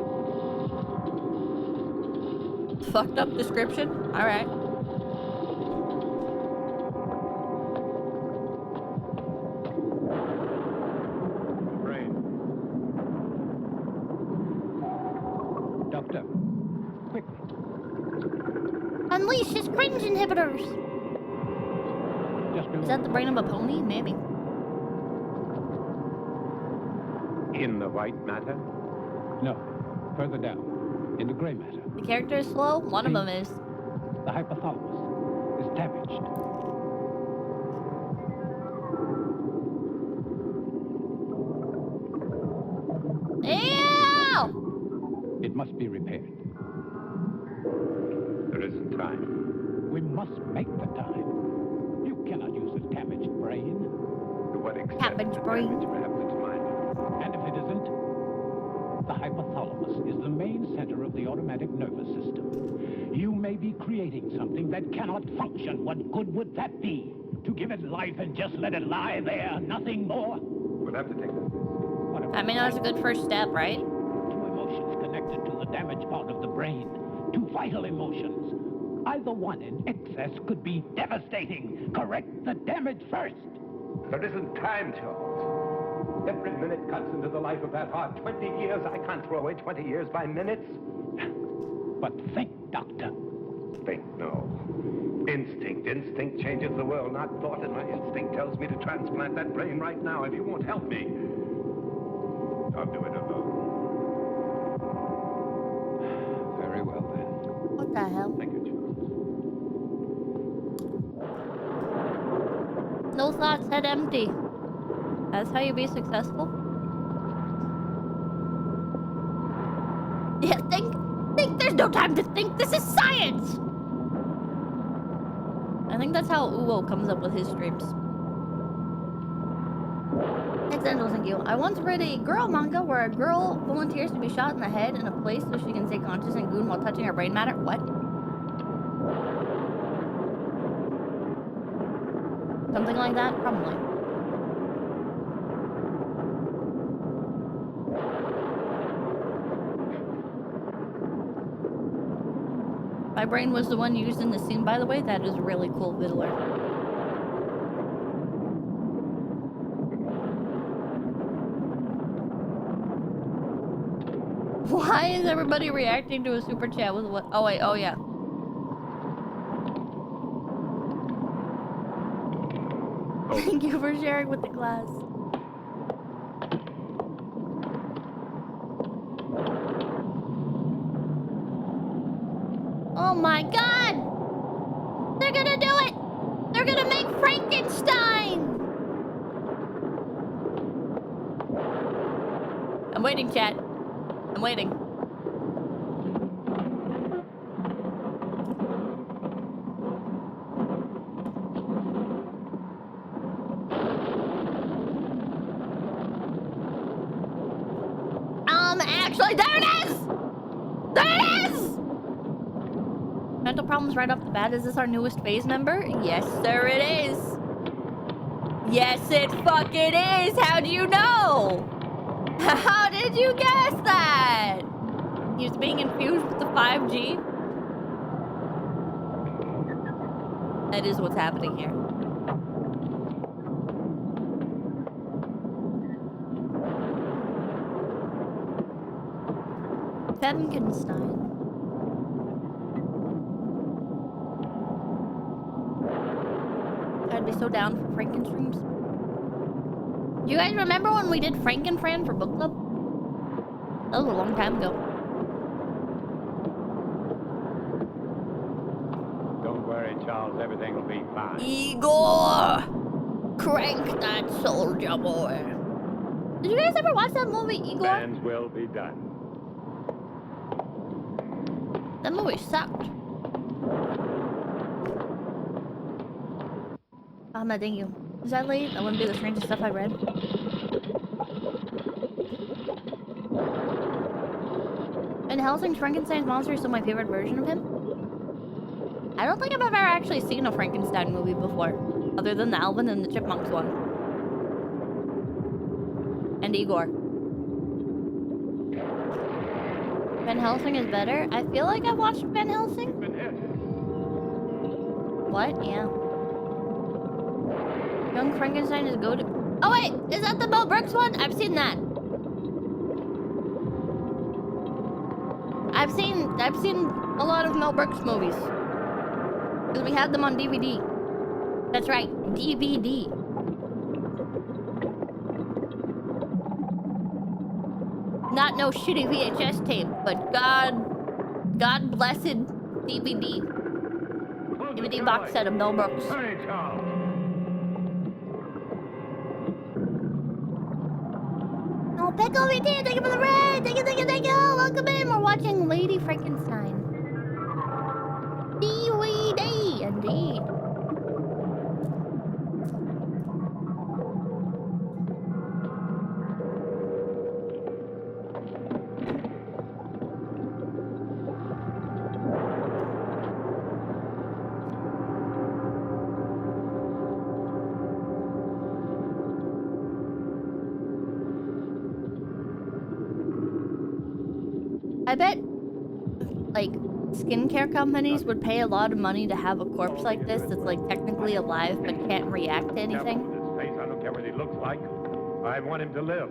Fucked up description? Alright. Brain. Doctor, quickly. Unleash his cringe inhibitors! Just below. Is that the brain of a pony? Maybe. In the white matter? No, further down, in the gray matter. The character is slow? One of them is. The hypothalamus is damaged. Ew! It must be repaired. There isn't time. We must make the time. You cannot use a damaged brain. To what extent? Cabbage the brain. damage perhaps it's minor. And if it isn't, the hypothalamus is the main center of the automatic nervous system. You may be creating something that cannot function. What good would that be? To give it life and just let it lie there, nothing more? We'll have to take this. I mean, that's a good first step, right? Two emotions connected to the damaged part of the brain. Two vital emotions. Either one in excess could be devastating. Correct the damage first. There isn't time, Charles. Every minute cuts into the life of that heart. 20 years. I can't throw away 20 years by minutes. But think, Doctor. Think, no. Instinct. Instinct changes the world, not thought. And my instinct tells me to transplant that brain right now. If you won't help me, I'll do it alone. Very well, then. What the hell? Thank you, Charles. No thoughts, head empty. That's how you be successful? Yeah, think. There's no time to think. This is science! I think that's how Uwo comes up with his dreams. Accidental, thank you. I once read a girl manga where a girl volunteers to be shot in the head in a place so she can stay conscious and goon while touching her brain matter. What? Something like that? Probably. My brain was the one used in the scene, by the way. That is a really cool fiddler. Why is everybody reacting to a super chat with what? Oh wait, oh yeah. Thank you for sharing with the class. Oh my god! They're gonna do it! They're gonna make Frankenstein! I'm waiting, chat. I'm waiting. Actually, there it is! There it is! Mental problems right off the bat. Is this our newest phase member? Yes, sir, it is. Yes, it fucking is. How do you know? How did you guess that? He's being infused with the 5G. That is what's happening here. Frankenstein. I'd be so down for Frankenstreams. Do you guys remember when we did Frankenfran for book club? That was a long time ago. Don't worry, Charles. Everything will be fine. Igor! Crank that soldier boy. Did you guys ever watch that movie, Igor? Plans will be done. That movie sucked. Ahmed, thank you. Is that late? That wouldn't be the strangest stuff I read. Van Helsing's Frankenstein's monster is still my favorite version of him. I don't think I've ever actually seen a Frankenstein movie before, other than the Alvin and the Chipmunks one. And Igor. Van Helsing is better? I feel like I've watched Van Helsing. What? Yeah. Young Frankenstein is good. Oh wait, is that the Mel Brooks one? I've seen that. I've seen a lot of Mel Brooks movies. Because we had them on DVD. That's right, DVD. Not no shitty VHS tape, but God blessed DVD. DVD box set of Mel Brooks. Hurry, Charles. Oh, Pickle VT, thank you for the raid! Thank you, thank you, thank you! Welcome in! We're watching Lady Frankenstein. DVD, indeed. I bet, like, skincare companies would pay a lot of money to have a corpse like this that's, like, technically alive but can't react to anything. His face, I don't care what he looks like. I want him to live.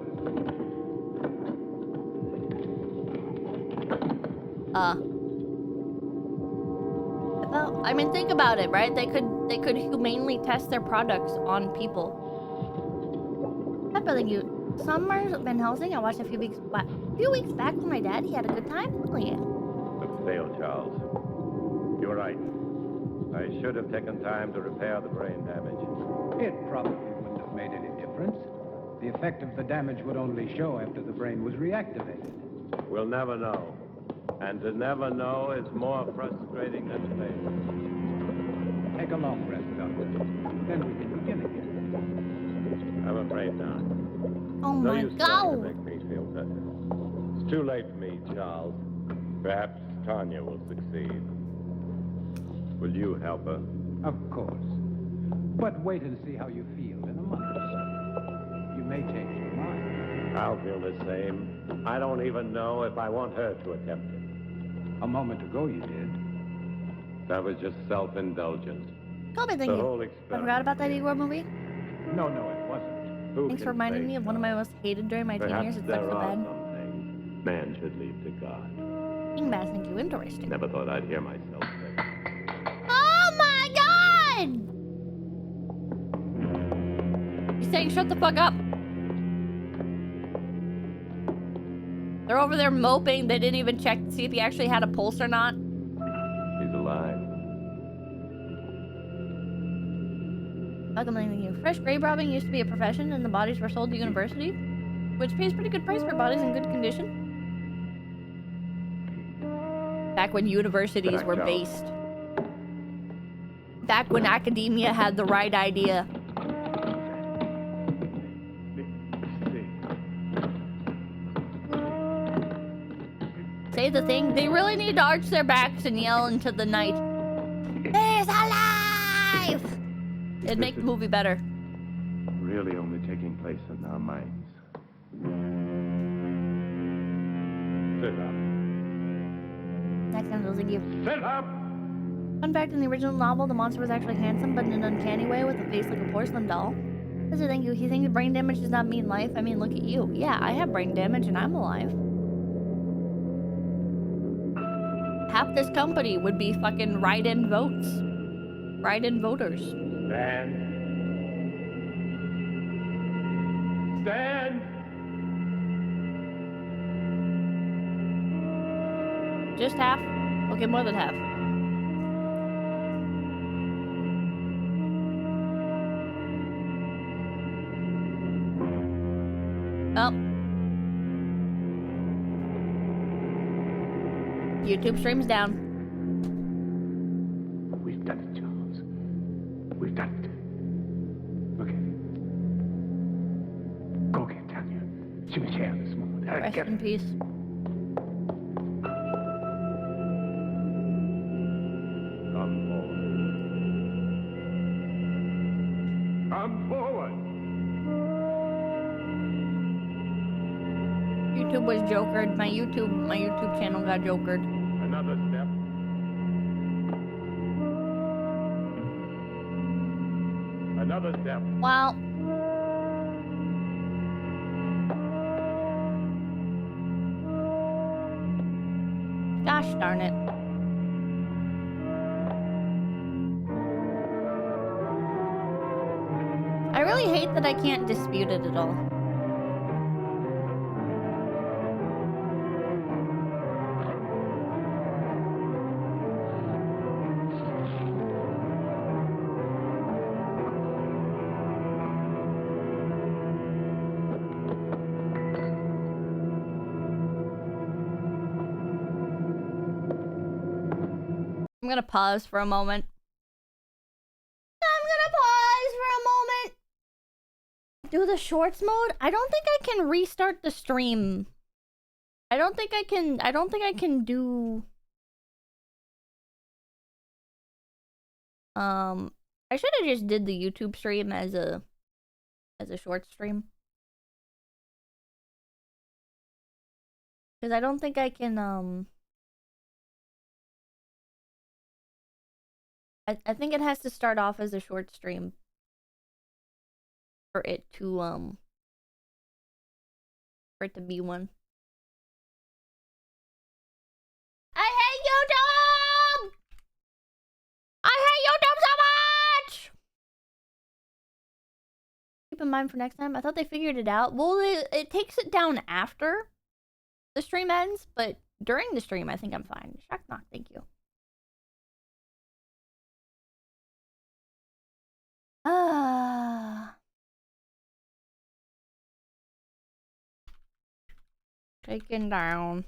Well, I mean, think about it, right? They could humanely test their products on people. Peppa, thank you. Summer Van Helsing, I watched a few weeks back with my dad. He had a good time. Oh yeah. Good sale, Charles. You're right. I should have taken time to repair the brain damage. It probably wouldn't have made any difference. The effect of the damage would only show after the brain was reactivated. We'll never know. And to never know is more frustrating than failure. Take a long rest, Doctor. Then we can begin again. I'm afraid not. Oh No my use trying to god. make me feel better. It's too late for me, Charles. Perhaps Tanya will succeed. Will you help her? Of course. But wait and see how you feel in a month or so. You may change your mind. I'll feel the same. I don't even know if I want her to attempt it. A moment ago you did. That was just self-indulgence. Kobe, thank The you. whole I experiment. forgot about that Igor movie. No, it wasn't. Who Thanks can for reminding say me of one of my most hated during my teen Perhaps years. It sucks there so are bad. some things man should leave to God. King Bass, thank you. Interesting. Never thought I'd hear myself say. Oh my god! He's saying shut the fuck up. They're over there moping. They didn't even check to see if he actually had a pulse or not. He's alive. Welcome, thank you. Fresh grave robbing used to be a profession and the bodies were sold to university. which pays pretty good price for bodies in good condition. Back when universities were based. Back when academia had the right idea. Say the thing. They really need to arch their backs and yell into the night. He's alive! It'd make the movie better. Really only taking place in our minds. Philip. Next time, losing you. Philip! Fun fact, in the original novel, the monster was actually handsome, but in an uncanny way with a face like a porcelain doll. So thank you. He thinks brain damage does not mean life. I mean, look at you. Yeah, I have brain damage and I'm alive. Half this company would be fucking write-in votes. Write-in voters. Stand. Stand! Just half? Okay, more than half. Oh. YouTube stream's down. We've done it, Charles. We've done it. Okay. Go get Tanya. She was here this morning. Rest in peace. Come forward. Come forward. YouTube was jokered. My YouTube channel got jokered. Another step. Another step. Well. Gosh darn it. I really hate that I can't dispute it at all. I'm gonna pause for a moment. Do the shorts mode? I don't think I can restart the stream. I don't think I can do... I should have just did the YouTube stream as a short stream. Because I don't think I can, I think it has to start off as a short stream for it to be one. I hate YouTube! I hate YouTube so much! Keep in mind for next time. I thought they figured it out. Well, it takes it down after the stream ends, but during the stream, I think I'm fine. Shock knock, thank you. Taken down.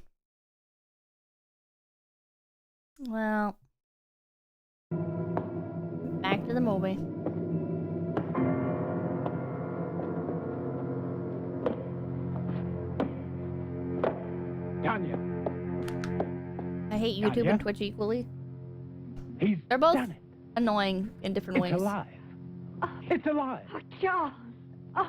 Well, back to the movie. Tanya. I hate YouTube Tanya? and Twitch equally. They're both done it. annoying in different ways. It's alive. It's alive. Oh, Charles. Oh.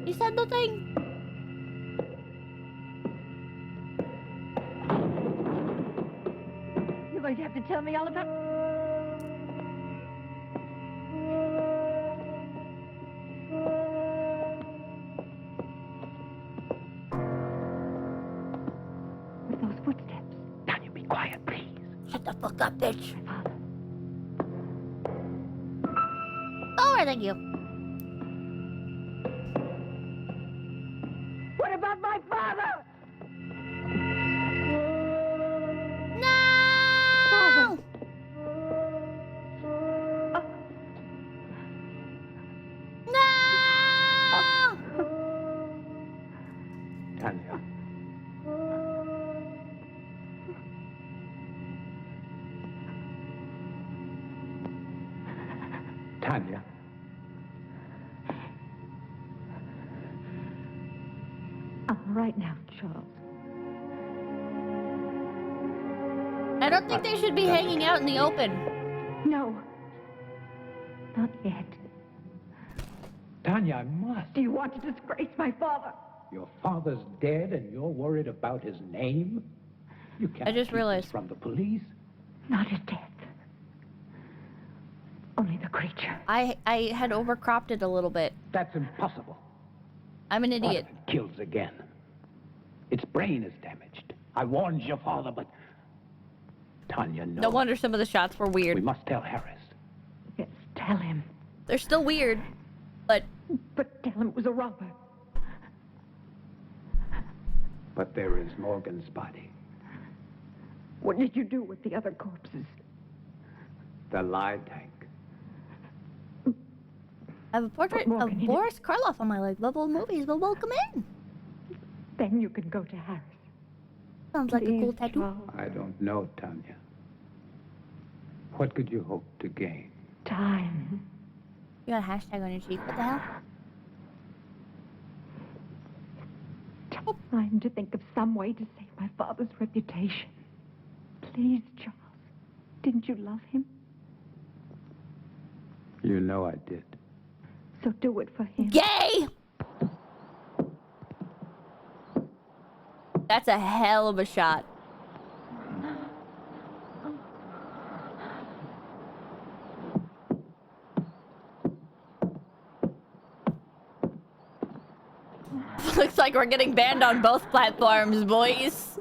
He said nothing. You're going to have to tell me all about... With those footsteps. Tanya, be quiet, please. Shut the fuck up, bitch. Oh, thank you. What about my father? No! Oh. Tanya. I'm all right now, Charles. I don't think they should be hanging out in the open. No. Not yet. Tanya, I must. Do you want to disgrace my father? Your father's dead and you're worried about his name? You can't just keep realized. this from the police. Not his death. Only the creature. I had overcropped it a little bit. That's impossible. I'm an What idiot. if it kills again? Its brain is damaged. I warned your father, but... Tanya, no. No wonder some of the shots were We weird. must tell Harris. Yes, tell him. They're still weird, but But tell him it was a robber. But there is Morgan's body. What did you do with the other corpses? The lie tank. I have a portrait Morgan, of you did- Boris Karloff on my like level movies, but welcome in. Then you can go to Harris. Sounds like a cool Please, tattoo. Charles. I don't know, Tanya. What could you hope to gain? Time. You got a hashtag on your cheek. What the hell? Trying to think of some way to save my father's reputation. Please, Charles. Didn't you love him? You know I did. So do it for him. Gay! That's a hell of a shot. Looks like we're getting banned on both platforms, boys.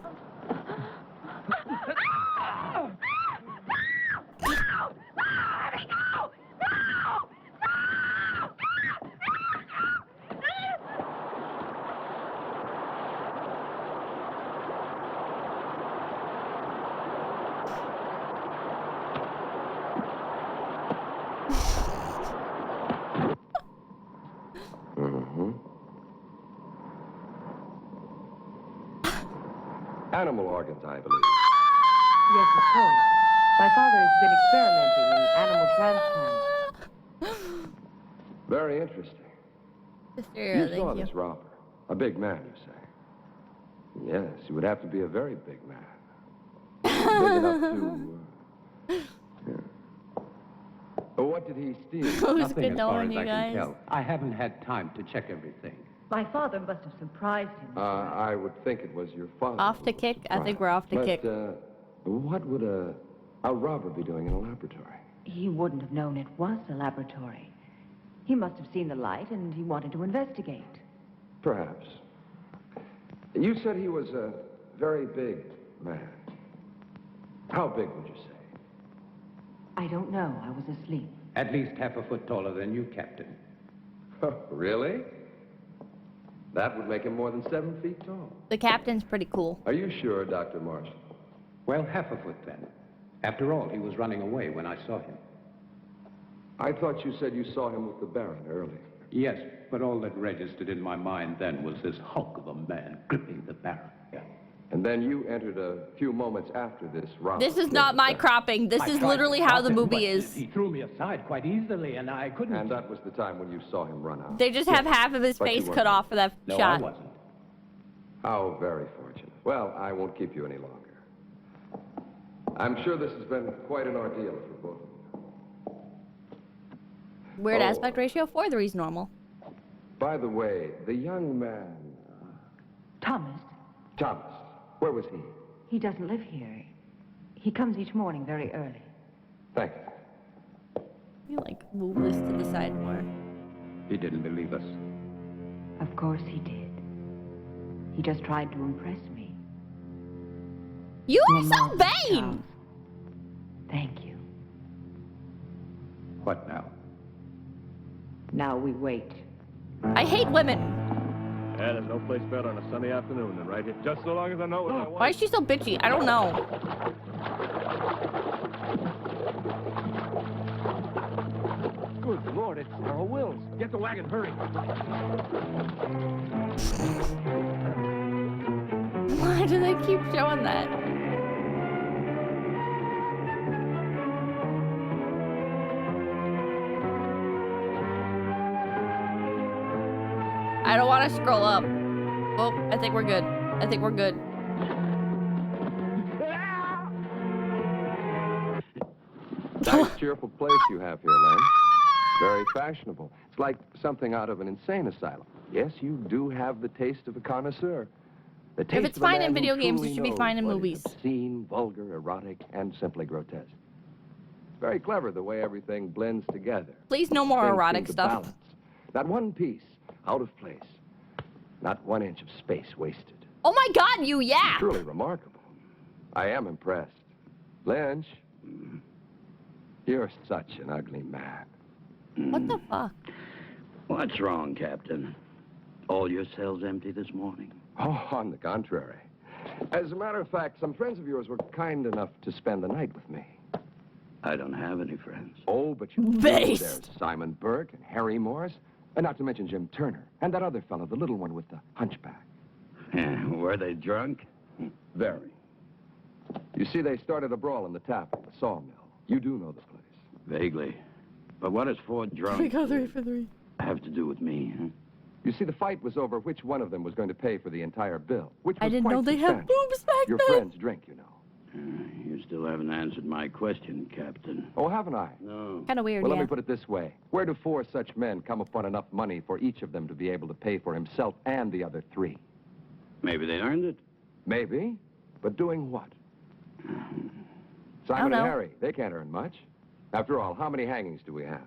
Animal organs, I believe. Yes, of course. My father has been experimenting in animal transplants. Very interesting. Hysteria, You saw thank you. this robber. A big man, you say? Yes, he would have to be a very big man. Big enough to... Well, what did he steal? It was Nothing good as far knowing as you I guys. can tell. I haven't had time to check everything. My father must have surprised him. I would think it was your father. Off who to was kick? I think surprised. we're off to kick. But, what would a robber be doing in a laboratory? He wouldn't have known it was a laboratory. He must have seen the light and he wanted to investigate. Perhaps. You said he was a very big man. How big would you say? I don't know. I was asleep. At least half a foot taller than you, Captain. Really? That would make him more than 7 feet tall. The captain's pretty cool. Are you sure, Dr. Marshall? Well, half a foot then. After all, he was running away when I saw him. I thought you said you saw him with the Baron earlier. Yes, but all that registered in my mind then was this hulk of a man gripping the Baron. And then you entered a few moments after this robber. This is not my cropping. This I is tried literally to how stop the him, movie but is. He threw me aside quite easily, and I couldn't... And that was the time when you saw him run out. They just have half of his But you face weren't. cut off for that No, shot. I wasn't. How very fortunate. Well, I won't keep you any longer. I'm sure this has been quite an ordeal for both of you. Weird Oh. aspect ratio 4/3 normal. By the way, the young man, Thomas, Thomas, where was he? he doesn't live here. He comes each morning very early. Thank you. You like move this to the side more. He didn't believe us. Of course he did. He just tried to impress me. You are Mama, so vain! Charles, thank you. What now? Now we wait. I hate women. Yeah, there's no place better on a sunny afternoon than right here. Just so long as I know what I want. Why is she so bitchy? I don't know. Good Lord, it's Sarah Wills. Get the wagon, hurry. Why do they keep showing that? I don't want to scroll up. Oh, I think we're good. I think we're good. Nice, cheerful place you have here, Len. Very fashionable. It's like something out of an insane asylum. Yes, you do have the taste of a connoisseur. The taste If it's of a fine man in who video games, it truly should be knows fine in what is movies. obscene, vulgar, erotic, and simply grotesque. Very clever the way everything blends together. Please, no more Things erotic seem to stuff. balance. Not one piece out of place. Not 1 inch of space wasted. Oh my god, you yap! Truly remarkable. I am impressed. Lynch, you're such an ugly man. What the fuck? What's wrong, Captain? All your cells empty this morning? Oh, on the contrary. As a matter of fact, some friends of yours were kind enough to spend the night with me. I don't have any friends. Oh, but you do. Base. There's Simon Burke and Harry Morris, and not to mention Jim Turner, and that other fellow, the little one with the hunchback. Were they drunk? Very. You see, they started a brawl in the tap at the sawmill. You do know the place. Vaguely. But what does 4 drunk We go 3 for 3. have to do with me, huh? You see, the fight was over which one of them was going to pay for the entire bill, which was I didn't quite know they have substantial. boobs back Your then. friends drink, you know. You still haven't answered my question, Captain. Oh, haven't I? No. Kind of weird, Well, yeah. let me put it this way. Where do 4 such men come upon enough money for each of them to be able to pay for himself and the other 3? Maybe they earned it. Maybe, but doing what? I Simon don't and know. Harry, they can't earn much. After all, how many hangings do we have?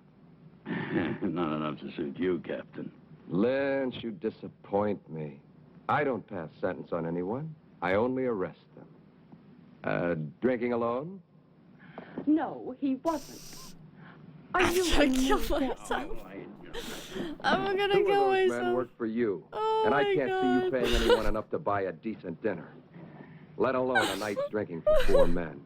Not enough to suit you, Captain. Lynch, you disappoint me. I don't pass sentence on anyone. I only arrest them. Drinking alone? No, he wasn't. Are you I'm gonna kill myself. I'm gonna Two kill of those men myself. work for you. Oh and I my can't see you God. paying anyone enough to buy a decent dinner. Let alone a night's drinking for 4 men.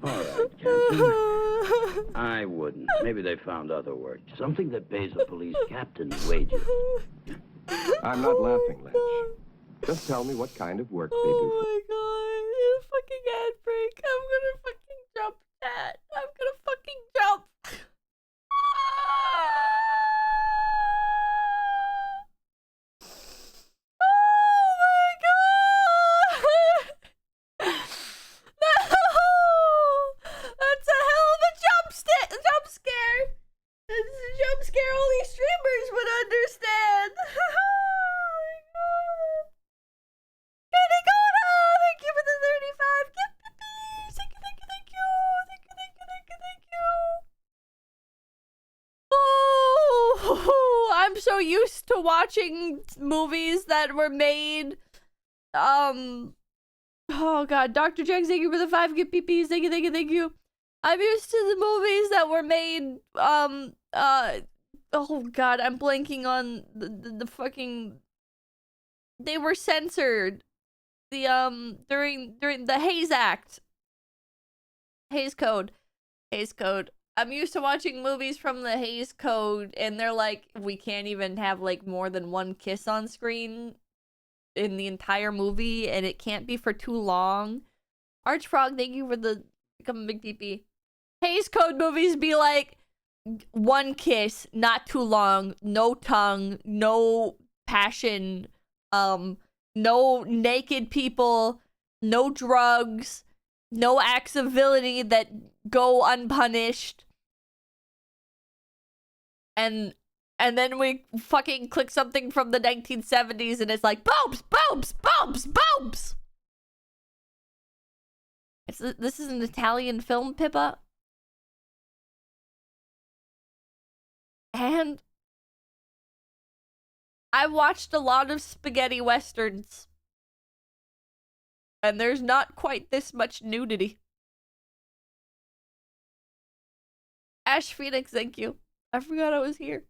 All right, Captain. I wouldn't. Maybe they found other work. Something that pays a police captain's wages. I'm not laughing, Lynch. Just tell me what kind of work they do Oh for. my god, a fucking ad break. I'm gonna fucking jump that. I'm gonna fucking jump. Oh my god! No! That's a hell of a jump scare. It's a jump scare only streamers would understand. Oh my god. Kenny Koda, thank you for the 35 gift pippies. Thank you, thank you, thank you. Thank you, thank you, thank you, thank you. Oh, I'm so used to watching movies that were made. Oh god, Dr. Jags, thank you for the 5 gift pippies. Thank you, thank you, thank you. I'm used to the movies that were made, oh god, I'm blanking on the fucking, they were censored. The, during the Hays Act. Hays Code. I'm used to watching movies from the Hays Code, and they're like, we can't even have, like, more than 1 kiss on screen in the entire movie, and it can't be for too long. Archfrog, thank you for the become a big PP. Hays Code movies be like 1 kiss, not too long, no tongue, no passion, no naked people, no drugs, no acts of villainy that go unpunished. And then we fucking click something from the 1970s and it's like boobs, boobs, boobs, boobs. This is an Italian film, Pippa. And I watched a lot of spaghetti westerns. And there's not quite this much nudity. Ash Phoenix, thank you. I forgot I was here.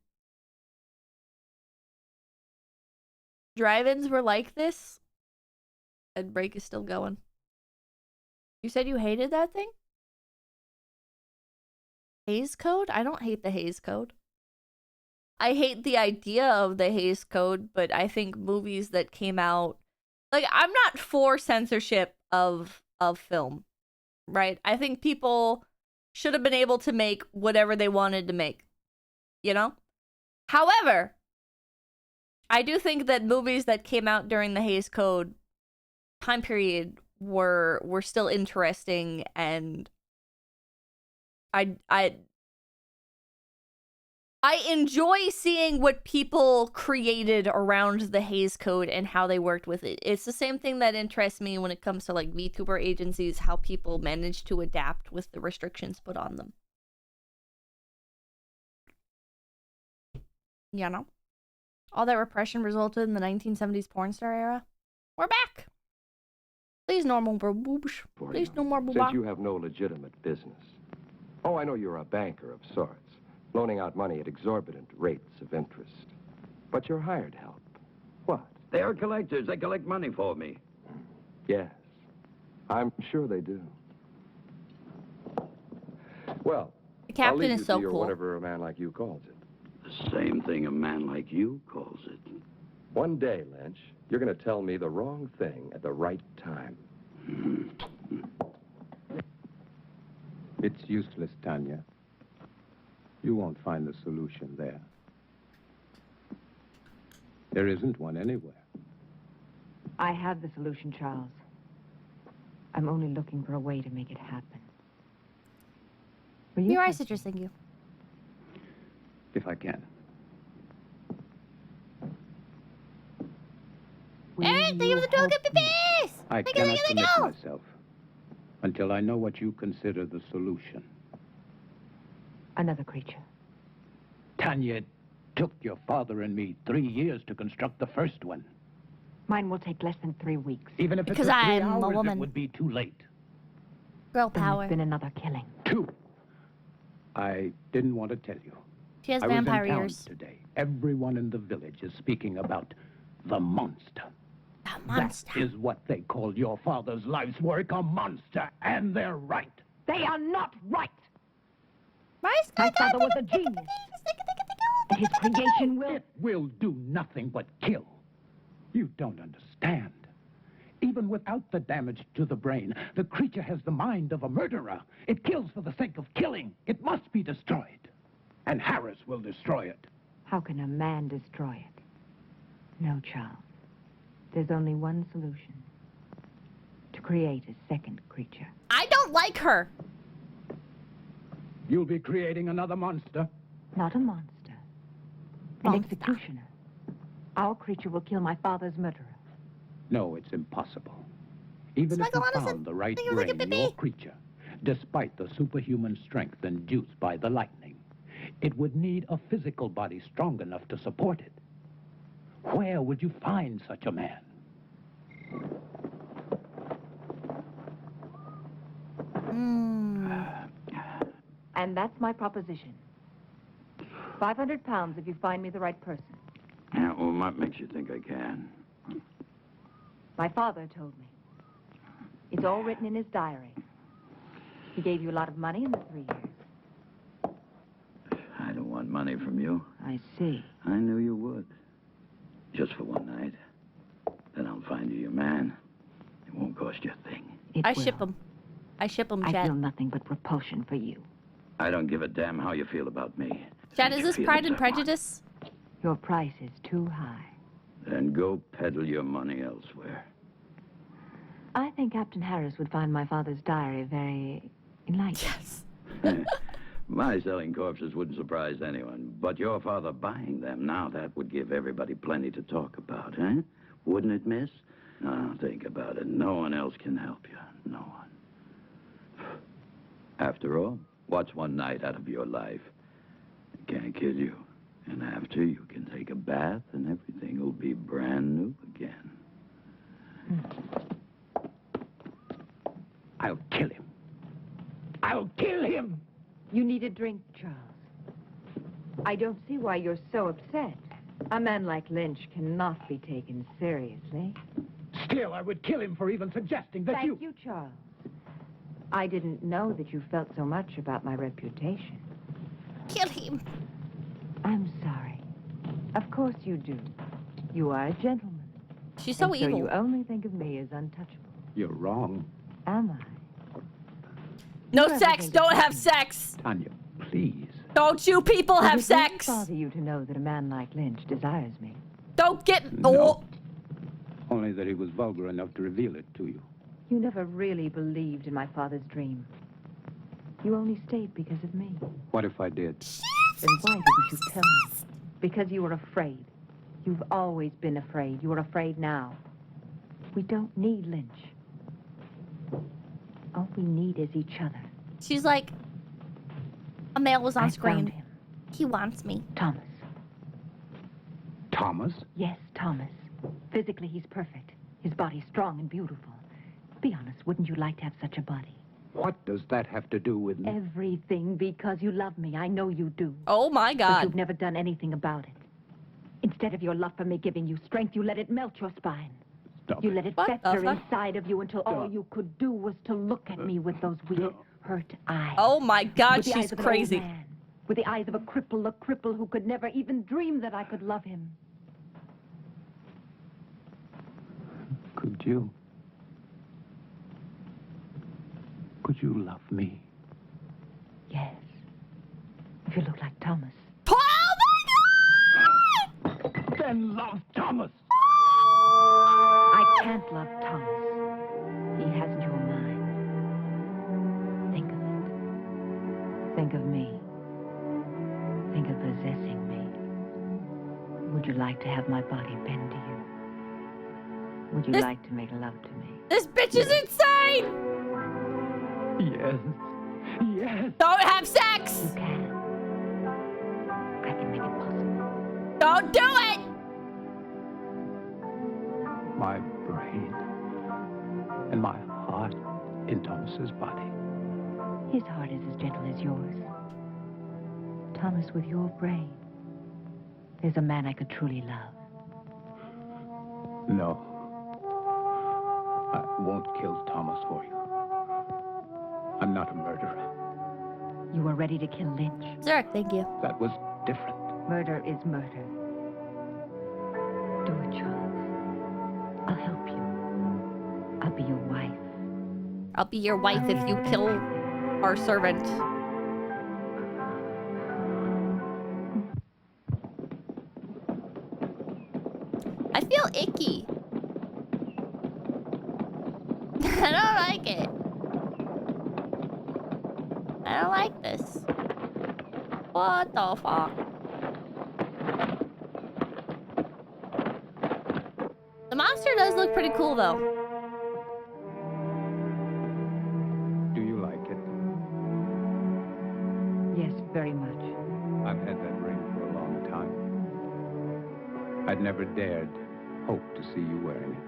Drive-ins were like this. And break is still going. You said you hated that thing? Hays Code? I don't hate the Hays Code. I hate the idea of the Hays Code, but I think movies that came out, like, I'm not for censorship of film, right? I think people should have been able to make whatever they wanted to make, you know? However, I do think that movies that came out during the Hays Code time period were still interesting, and I enjoy seeing what people created around the Hays Code and how they worked with it. It's the same thing that interests me when it comes to like VTuber agencies, how people manage to adapt with the restrictions put on them. You know? All that repression resulted in the 1970s porn star era. We're back! Please no more boobs. Please no more Since booba. you have no legitimate business. Oh, I know you're a banker of sorts, loaning out money at exorbitant rates of interest. But you're hired help. What? They are collectors. They collect money for me. Yes, I'm sure they do. Well, The I'll captain leave is you so to your cool. whatever a man like you calls it. The same thing a man like you calls it. One day, Lynch, you're going to tell me the wrong thing at the right time. It's useless, Tanya. You won't find the solution there. There isn't one anywhere. I have the solution, Charles. I'm only looking for a way to make it happen. Will you Your help eyes citrus, thank you. If I can. Will Alright, thank you for the help 12 good me? pippies! I Thank you, cannot thank you, commit thank you! myself until I know what you consider the solution. Another creature. Tanya, it took your father and me 3 years to construct the first one. Mine will take less than 3 weeks. Even if it Because took 3 I'm a hours, woman. it would be too late. Girl Then power. there's been another killing. 2. I didn't want to tell you. She has I was vampire in town ears. today. Everyone in the village is speaking about the monster. The monster. That is what they call your father's life's work, a monster, and they're right. They are not right! My father was a genius. And his creation will... It will do nothing but kill. You don't understand. Even without the damage to the brain, the creature has the mind of a murderer. It kills for the sake of killing. It must be destroyed. And Harris will destroy it. How can a man destroy it? No, Charles. There's only one solution. To create a second creature. I don't like her. You'll be creating another monster. Not a monster. An Monster. executioner. Our creature will kill my father's murderer. No, it's impossible. Even if Smuggle you on us found the right think it was like a brain, baby. your creature, despite the superhuman strength induced by the lightning, it would need a physical body strong enough to support it. Where would you find such a man? And that's my proposition. 500 pounds if you find me the right person. Yeah, well, what makes you think I can? My father told me. It's all written in his diary. He gave you a lot of money in the 3 years. I don't want money from you. I see. I knew you would. Just for one night. Then I'll find you your man. It won't cost you a thing. It I will. ship them. I ship them, I Chad. feel nothing but repulsion for you. I don't give a damn how you feel about me. Chad, Ain't is your this Pride feelings and I want. Prejudice? Your price is too high. Then go peddle your money elsewhere. I think Captain Harris would find my father's diary very enlightening. Yes. My selling corpses wouldn't surprise anyone, but your father buying them, now that would give everybody plenty to talk about, eh? Wouldn't it, miss? Now, think about it. No one else can help you. No one. After all, what's one night out of your life? It can't kill you. And after, you can take a bath and everything will be brand new again. I'll kill him. I'll kill him! You need a drink, Charles. I don't see why you're so upset. A man like Lynch cannot be taken seriously. Still, I would kill him for even suggesting that Thank you, Charles. I didn't know that you felt so much about my reputation. Kill him. I'm sorry. Of course you do. You are a gentleman. She's so and evil. So you only think of me as untouchable. You're wrong. Am I? No You sex. think Don't of have me. sex. Tanya, please. Don't you people have Does it really sex. bother you to know that a man like Lynch desires me? Don't get... No. Only that he was vulgar enough to reveal it to you. You never really believed in my father's dream. You only stayed because of me. What if I did? Then why didn't you tell me? Because you were afraid. You've always been afraid. You are afraid now. We don't need Lynch. All we need is each other. She's like, a male was on I screen. found him. He wants me. Thomas. Thomas? Yes, Thomas. Physically, he's perfect. His body's strong and beautiful. Be honest, wouldn't you like to have such a body? What does that have to do with me? Everything, because you love me. I know you do. Oh, my But God. you've never done anything about it. Instead of your love for me giving you strength, you let it melt your spine. Stop You it. let it What the fester fuck? inside of you until all you could do was to look at me with those weird, hurt eyes. Oh, my God, With the eyes she's of an crazy. old man. With the eyes of a cripple who could never even dream that I could love him. Could you? Could you love me? Yes. If you look like Thomas. Oh, my God! Then love Thomas! I can't love Thomas. He hasn't your mind. Think of it. Think of me. Think of possessing me. Would you like to have my body bend to you? Would you like to make love to me? This bitch is insane! Yes. Yes. Don't have sex! You can. I can make it possible. Don't do it! My brain and my heart in Thomas's body. His heart is as gentle as yours. Thomas, with your brain, there's a man I could truly love. No. I won't kill Thomas for you. I'm not a murderer. You are ready to kill Lynch. Zurich, thank you. That was different. Murder is murder. Do it, Charles. I'll help you. I'll be your wife. I'll be your wife if you kill our servant. I feel icky. I don't like it. I don't like this. What the fuck? The monster does look pretty cool, though. Do you like it? Yes, very much. I've had that ring for a long time. I'd never dared hope to see you wearing it.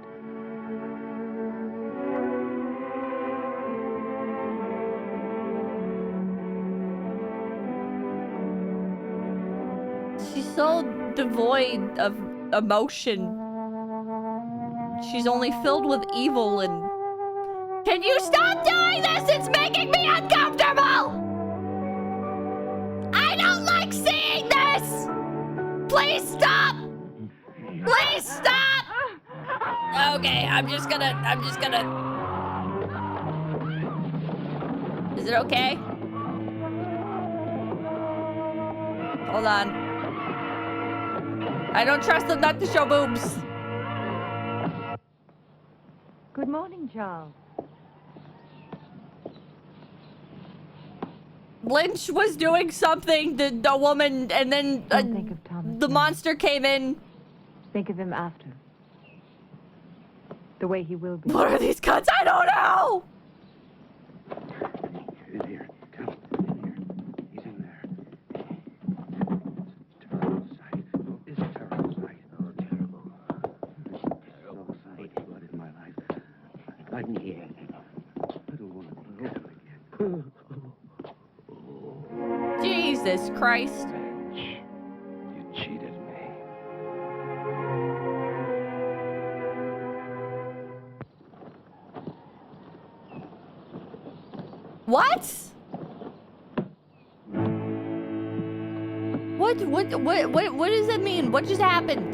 She's so devoid of emotion. She's only filled with evil and... Can you stop doing this? It's making me uncomfortable! I don't like seeing this! Please stop! Please stop! Okay, I'm just gonna... Is it okay? Hold on. I don't trust them not to show boobs. Good morning, Charles. Lynch was doing something, the woman, and then Don't think of Thomas the now. monster came in. Think of him after. The way he will be. What are these cuts? I don't know! In here. Come. In here. He's in there. It's a terrible sight. Oh, it's a terrible sight. Oh, terrible. It's a terrible sight. Blood in my life. Blood in here. Little woman. Little again. Jesus Christ. You cheated me. What? What does that mean? What just happened?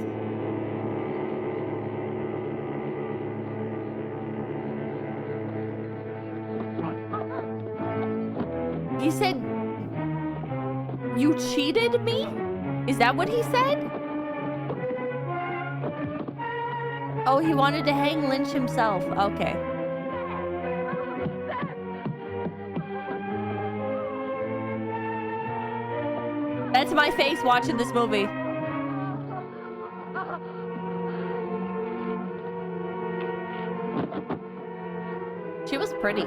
He said, you cheated me? Is that what he said? Oh, he wanted to hang Lynch himself. Okay. That's my face watching this movie. She was pretty.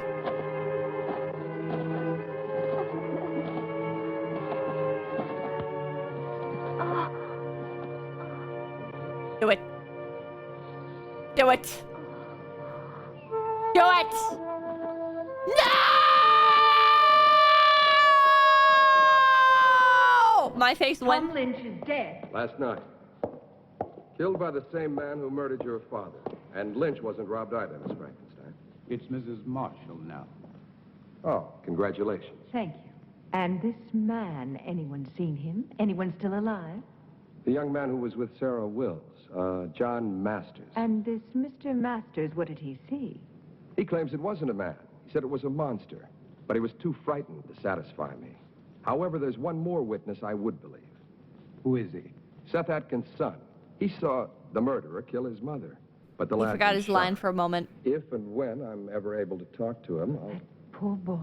Do it. Do it. Do it. No! My face went. Tom Lynch is dead. Last night. Killed by the same man who murdered your father. And Lynch wasn't robbed either, Miss Frankenstein. It's Mrs. Marshall now. Oh, congratulations. Thank you. And this man, anyone seen him? Anyone still alive? The young man who was with Sarah Wills, John Masters. And this Mr. Masters, what did he see? He claims it wasn't a man. He said it was a monster. But he was too frightened to satisfy me. However, there's one more witness I would believe. Who is he? Seth Atkins' son. He saw the murderer kill his mother. But the He lad forgot was his line shot. for a moment. If and when I'm ever able to talk to him, I'll... Poor boy.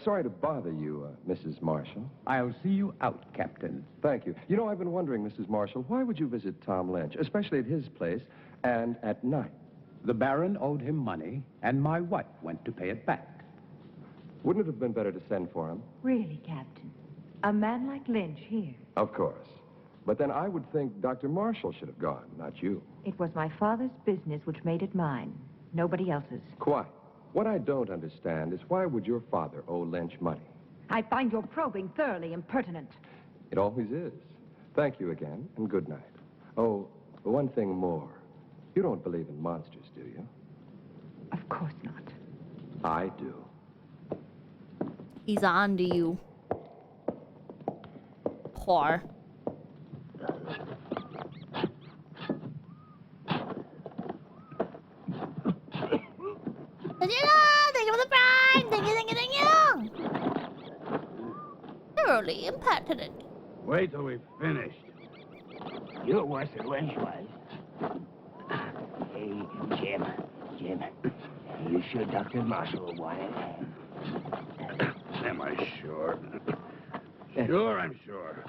Sorry to bother you, Mrs. Marshall. I'll see you out, Captain. Thank you. You know, I've been wondering, Mrs. Marshall, why would you visit Tom Lynch, especially at his place, and at night? The Baron owed him money, and my wife went to pay it back. Wouldn't it have been better to send for him? Really, Captain? A man like Lynch here? Of course. But then I would think Dr. Marshall should have gone, not you. It was my father's business which made it mine. Nobody else's. Quite. What I don't understand is why would your father owe Lynch money? I find your probing thoroughly impertinent. It always is. Thank you again, and good night. Oh, one thing more. You don't believe in monsters, do you? Of course not. I do. He's on to you. Whore. Thank you for the prime! Thank you, thank you, thank you! Thoroughly impertinent. Wait till we've finished. You're worse than Lynch was. Hey, Jim. You sure Dr. Marshall wanted? Am I sure? Sure, I'm sure.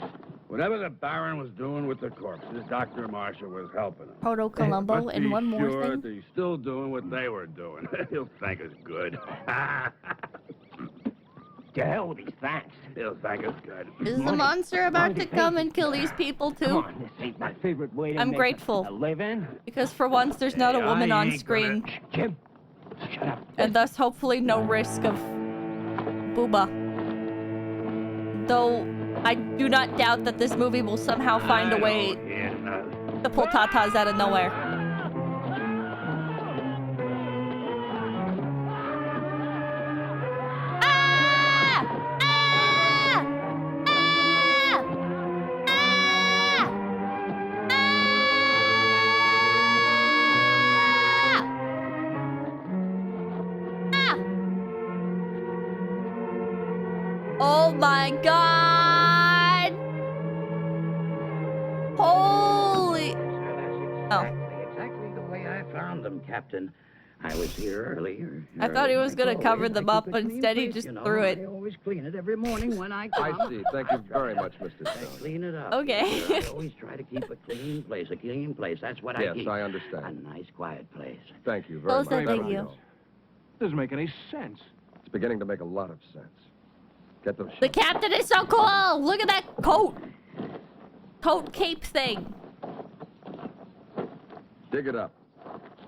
Whatever the Baron was doing with the corpses, Dr. Marshall was helping him. Proto Columbo, Must and be one more sure thing. that he's still doing what they were doing. He'll thank us good. To hell with these thanks. He'll thank us good. Is the monster about to come and kill these people Come too? on, this ain't my favorite way to I'm make grateful. a living. Because for once there's not a Hey, woman I on ain't screen. Jim, shut up. And thus hopefully no risk of booba. Though I do not doubt that this movie will somehow find a way to pull tatas out of nowhere. Oh my god! Holy... Oh. Exactly the way I found them, Captain. I was here earlier. I thought he was gonna Like cover always, them I up, keep a but clean instead he place, just you know. threw it. I always clean it every morning when I come. I see. Thank you very much, Mr. I Stone. clean it up. Okay. I always try to keep a clean place, That's what I Yes, keep. I understand. A nice, quiet place. Thank you very Well much. said, thank you. Doesn't make any sense. It's beginning to make a lot of sense. Get those The captain is so cool! Look at that coat! Coat cape thing. Dig it up.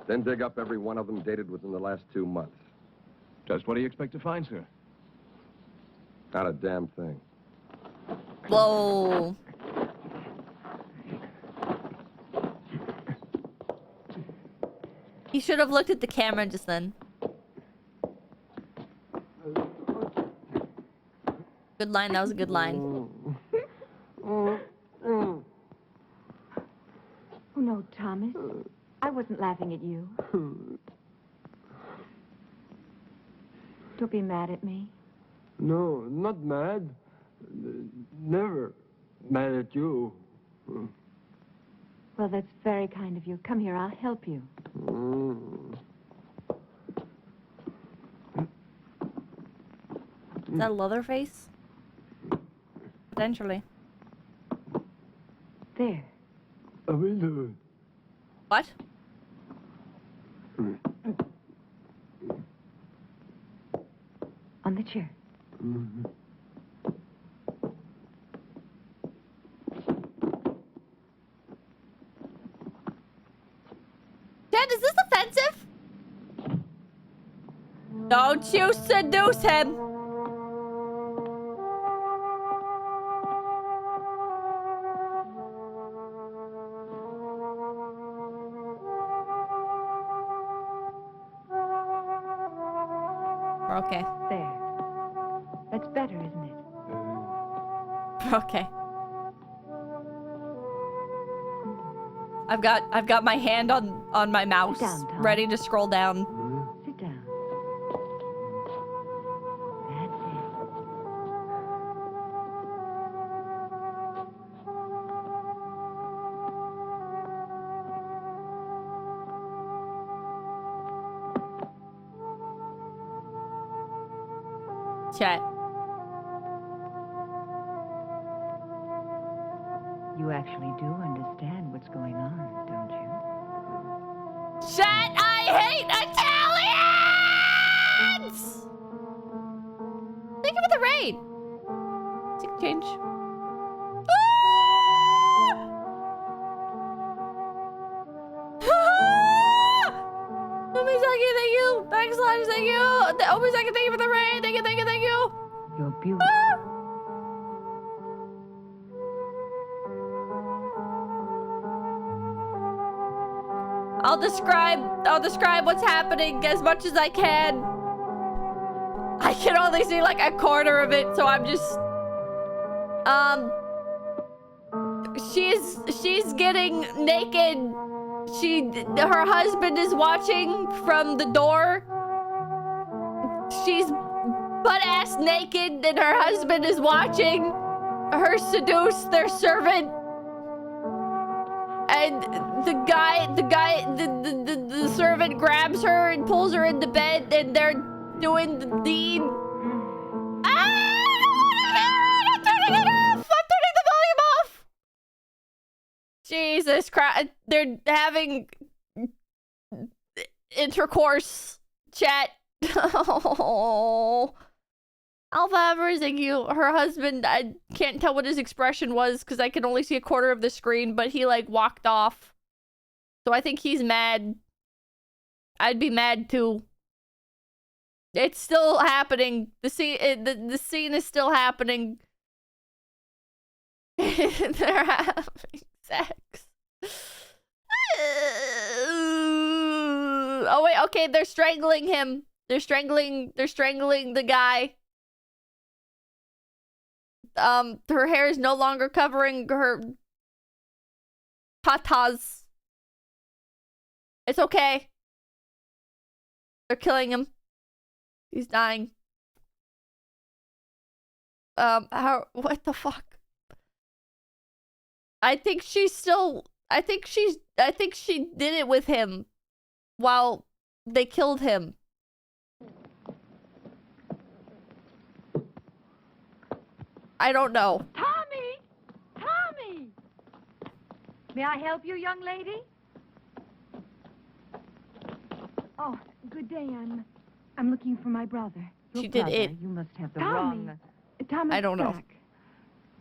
Then dig up every one of them dated within the last 2 months. Just what do you expect to find, sir? Not a damn thing. Whoa. He should have looked at the camera just then. Good line, that was a good line. Oh, no, Thomas. I wasn't laughing at you. Don't be mad at me. No, not mad. Never mad at you. Well, that's very kind of you. Come here, I'll help you. Is that Leatherface? Potentially. There. What? On the chair. Dad, is this offensive? Don't you seduce him. We're okay. There. That's better, isn't it? We're okay. I've got my hand on my mouse, down, Tom. ready to scroll down. Sit down. That's it. Chat. You actually do understand what's going on, don't you? Chat, I hate Italians! Thank you for the raid. Take change. Omizaki, thank you. Backslash, thank you. Omizaki, thank you for the raid. Thank you, thank you, thank you. You're beautiful. I'll describe what's happening as much as I can. I can only see like a quarter of it, so I'm just she's getting naked. Her husband is watching from the door. She's butt-ass naked and her husband is watching her seduce their servant. And the servant grabs her and pulls her into bed, and they're doing the deed. I'm turning it off! I'm turning the volume off! Jesus Christ. They're having intercourse. Chat. Oh. Alpha everything you. Her husband, I can't tell what his expression was because I can only see a quarter of the screen, but he like walked off. So I think he's mad. I'd be mad too. It's still happening. The scene is still happening. They're having sex. Oh wait, okay, they're strangling him. They're strangling the guy. Her hair is no longer covering her tatas. It's okay. They're killing him. He's dying. What the fuck? I think she did it with him while they killed him. I don't know. Tommy! Tommy! May I help you, young lady? Oh, good day. I'm looking for my brother. Your She did brother. it. You must have the Tommy. wrong... Thomas I don't know. Jack.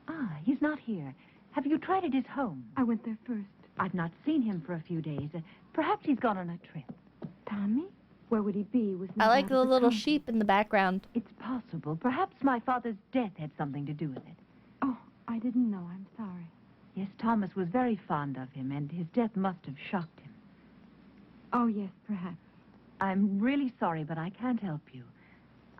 Ah, he's not here. Have you tried at his home? I went there first. I've not seen him for a few days. Perhaps he's gone on a trip. Tommy? Where would he be? I like the little sheep in the background. It's possible. Perhaps my father's death had something to do with it. Oh, I didn't know. I'm sorry. Yes, Thomas was very fond of him, and his death must have shocked him. Oh, yes, perhaps. I'm really sorry, but I can't help you.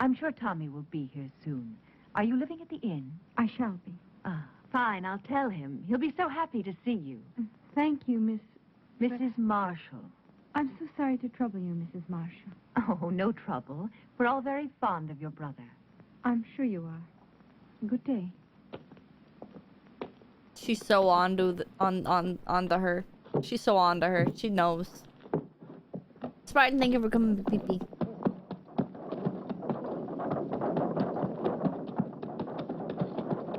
I'm sure Tommy will be here soon. Are you living at the inn? I shall be. Ah, fine. I'll tell him. He'll be so happy to see you. Thank you, Mrs. Marshall. I'm so sorry to trouble you, Mrs. Marshall. Oh, no trouble. We're all very fond of your brother. I'm sure you are. Good day. She's so onto her. She's so on to her. She knows. Spartan, thank you for coming to pee-pee.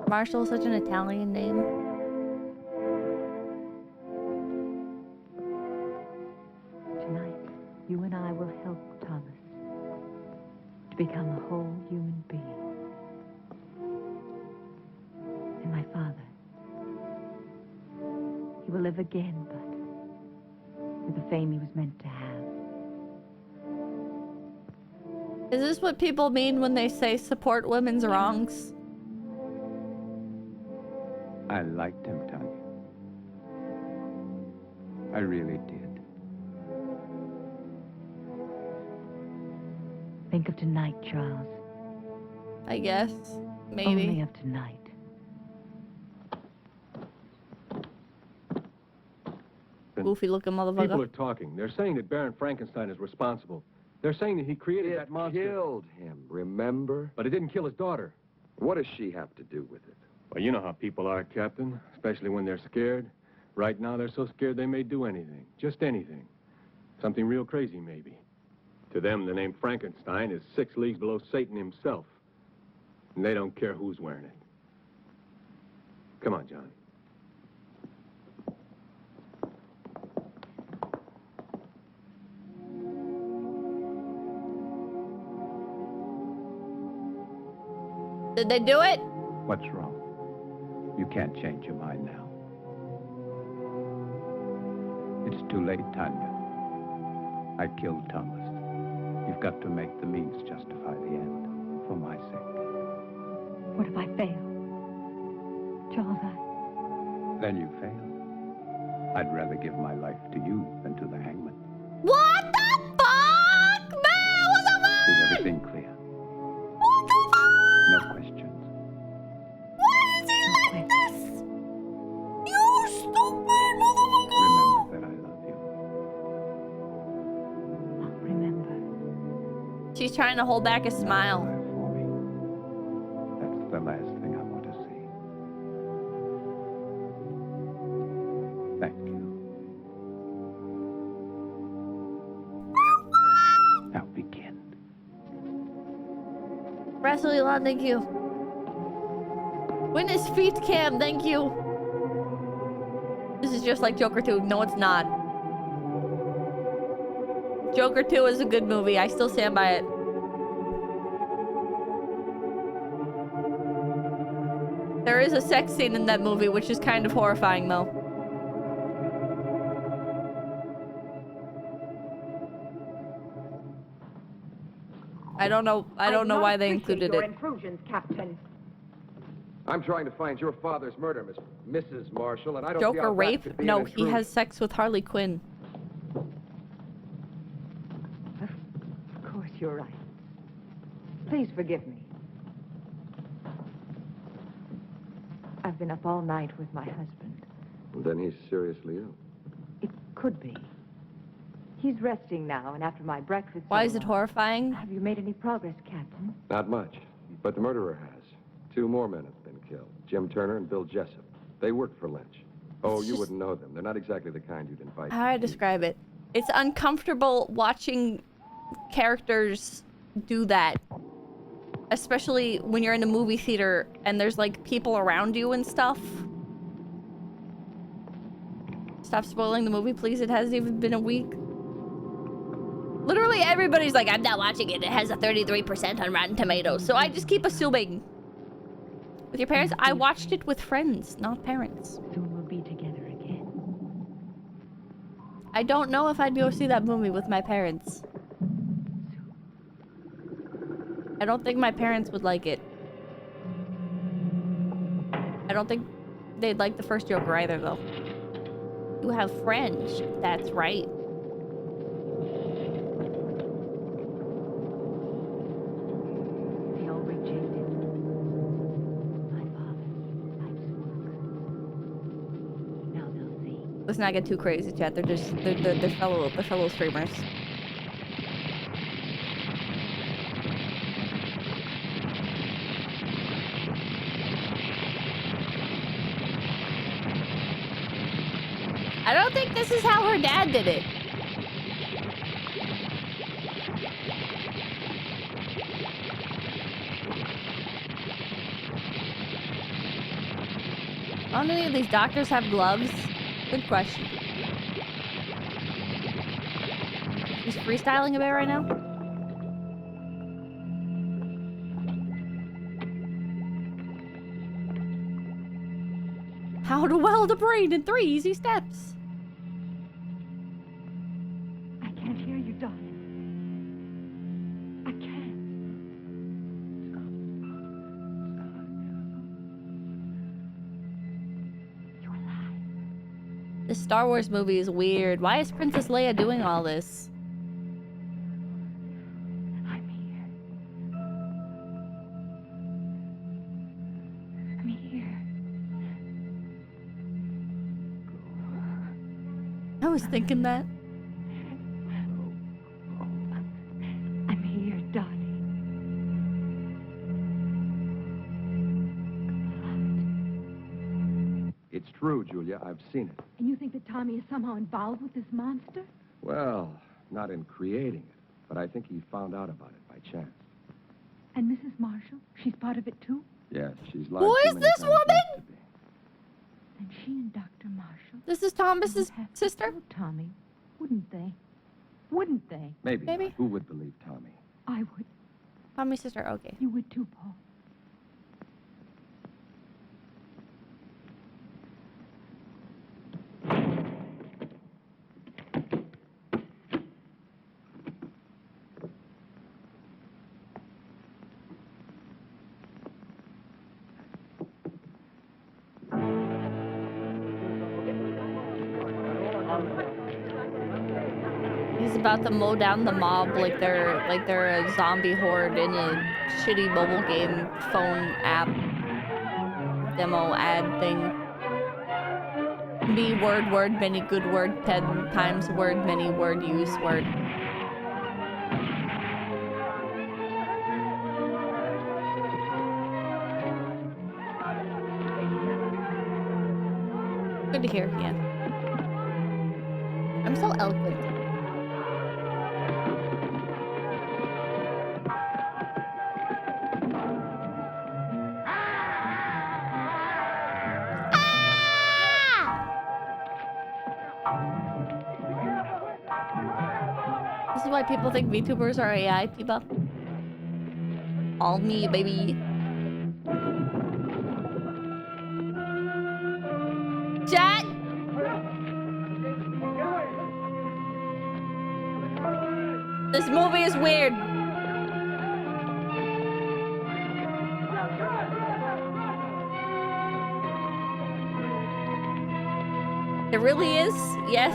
Marshall is such an Italian name. Tonight, you and I will help Thomas to become a whole human being. And my father, he will live again, but with the fame he was meant to have. Is this what people mean when they say support women's wrongs? I liked him, Tanya. I really did. Think of tonight, Charles. I guess. Maybe. Only of tonight. Goofy looking motherfucker. People are talking. They're saying that Baron Frankenstein is responsible. They're saying that he created that monster. Killed him, remember? But it didn't kill his daughter. What does she have to do with it? Well, you know how people are, Captain, especially when they're scared. Right now, they're so scared they may do anything. Just anything. Something real crazy, maybe. To them, the name Frankenstein is 6 leagues below Satan himself. And they don't care who's wearing it. Come on, John. Did they do it? What's wrong? You can't change your mind now. It's too late, Tanya. I killed Thomas. You've got to make the means justify the end, for my sake. What if I fail? Charles, Then you fail. I'd rather give my life to you than to the hangman. What the fuck, man? What the fuck? Is everything clear? What the fuck? No questions. Why is he like this? You stupid motherfucker! Remember that I love you. I'll remember. She's trying to hold back a smile. For me. That's the last thing I want to see. Thank you. Now begin. Wrestle Elon, thank you. Witness feet cam, thank you. This is just like Joker 2. No, it's not. Joker 2 is a good movie. I still stand by it. There is a sex scene in that movie, which is kind of horrifying, though. I don't know why they included it. Intrusions, Captain. I'm trying to find your father's murder, Mrs. Marshall, and I don't see Joker how rape? that could be No, an he intrusion. has sex with Harley Quinn. Of course, you're right. Please forgive me. I've been up all night with my husband. Then he's seriously ill. It could be. He's resting now, and after my breakfast... Why is it horrifying? Have you made any progress, Captain? Not much, but the murderer has. 2 more men have been killed. Jim Turner and Bill Jessup. They worked for Lynch. Oh, you wouldn't know them. They're not exactly the kind you'd invite. How do I describe it? It's uncomfortable watching characters do that. Especially when you're in a movie theater and there's like people around you and stuff. Stop spoiling the movie, please. It hasn't even been a week. Literally everybody's like, I'm not watching it. It has a 33% on Rotten Tomatoes. So I just keep assuming. With your parents? I watched it with friends, not parents. Soon we'll be together again. I don't know if I'd be able to see that movie with my parents. I don't think my parents would like it. I don't think they'd like the first Joker either, though. You have French. That's right. They all rejected my father's life's work. Now they'll see. Let's not get too crazy, chat. They're just they're fellow streamers. I don't think this is how her dad did it. Don't any of these doctors have gloves? Good question. He's freestyling a bit right now? How to weld a brain in 3 easy steps. I can't hear you, darling. I can't. You're alive. This Star Wars movie is weird. Why is Princess Leia doing all this? I'm here. I'm here. I was thinking that. I'm here, darling. It's true, Julia. I've seen it. And you think that Tommy is somehow involved with this monster? Well, not in creating it, but I think he found out about it by chance. And Mrs. Marshall? She's part of it too? Yes, she's lied Who too is many this times woman? not to be. And she and Dr. Marshall This is Thomas's have to sister? kill Tommy, wouldn't they? Wouldn't they? Maybe. Maybe. Not. Who would believe Tommy? I would. Tommy's sister, okay. You would too, Paul. He's about to mow down the mob like they're a zombie horde in a shitty mobile game phone app demo ad thing. Be word many good word 10 times word many word use word. Good to hear, yeah. I'm so eloquent. This is why people think VTubers are AI, Pippa. All me, baby. Chat! This movie is weird. It really is, yes.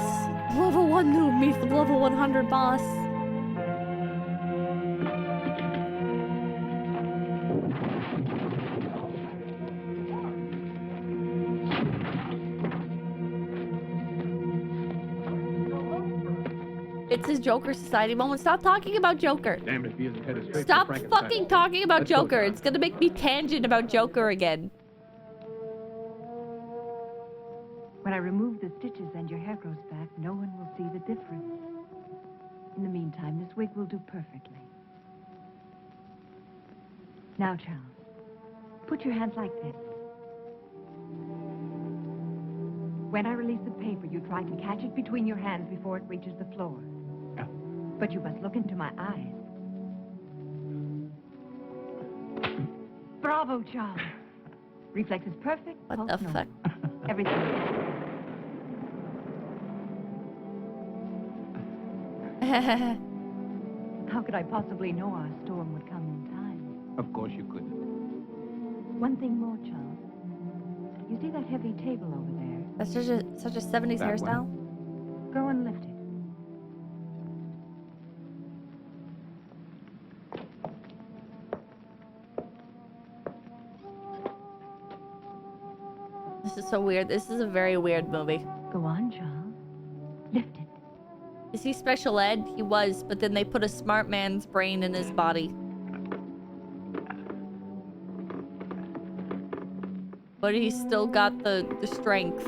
Level 1 noob meets the level 100 boss. It's his Joker Society moment. Stop talking about Joker. Damn, if he isn't headed straight Stop for Frankenstein. fucking talking about Let's go, Joker. John. It's gonna make me tangent about Joker again. When I remove the stitches and your hair grows back, no one will see the difference. In the meantime, this wig will do perfectly. Now, Charles, put your hands like this. When I release the paper, you try to catch it between your hands before it reaches the floor. But you must look into my eyes. Bravo, Charles. Reflex is perfect. What pulse the normal. fuck? Everything. How could I possibly know our storm would come in time? Of course you couldn't. One thing more, Charles. You see that heavy table over there? That's such a 70s That hairstyle. Go and lift it. This is so weird. This is a very weird movie. Go on, Charles. Lift it. Is he special ed? He was, but then they put a smart man's brain in his body. But he's still got the strength.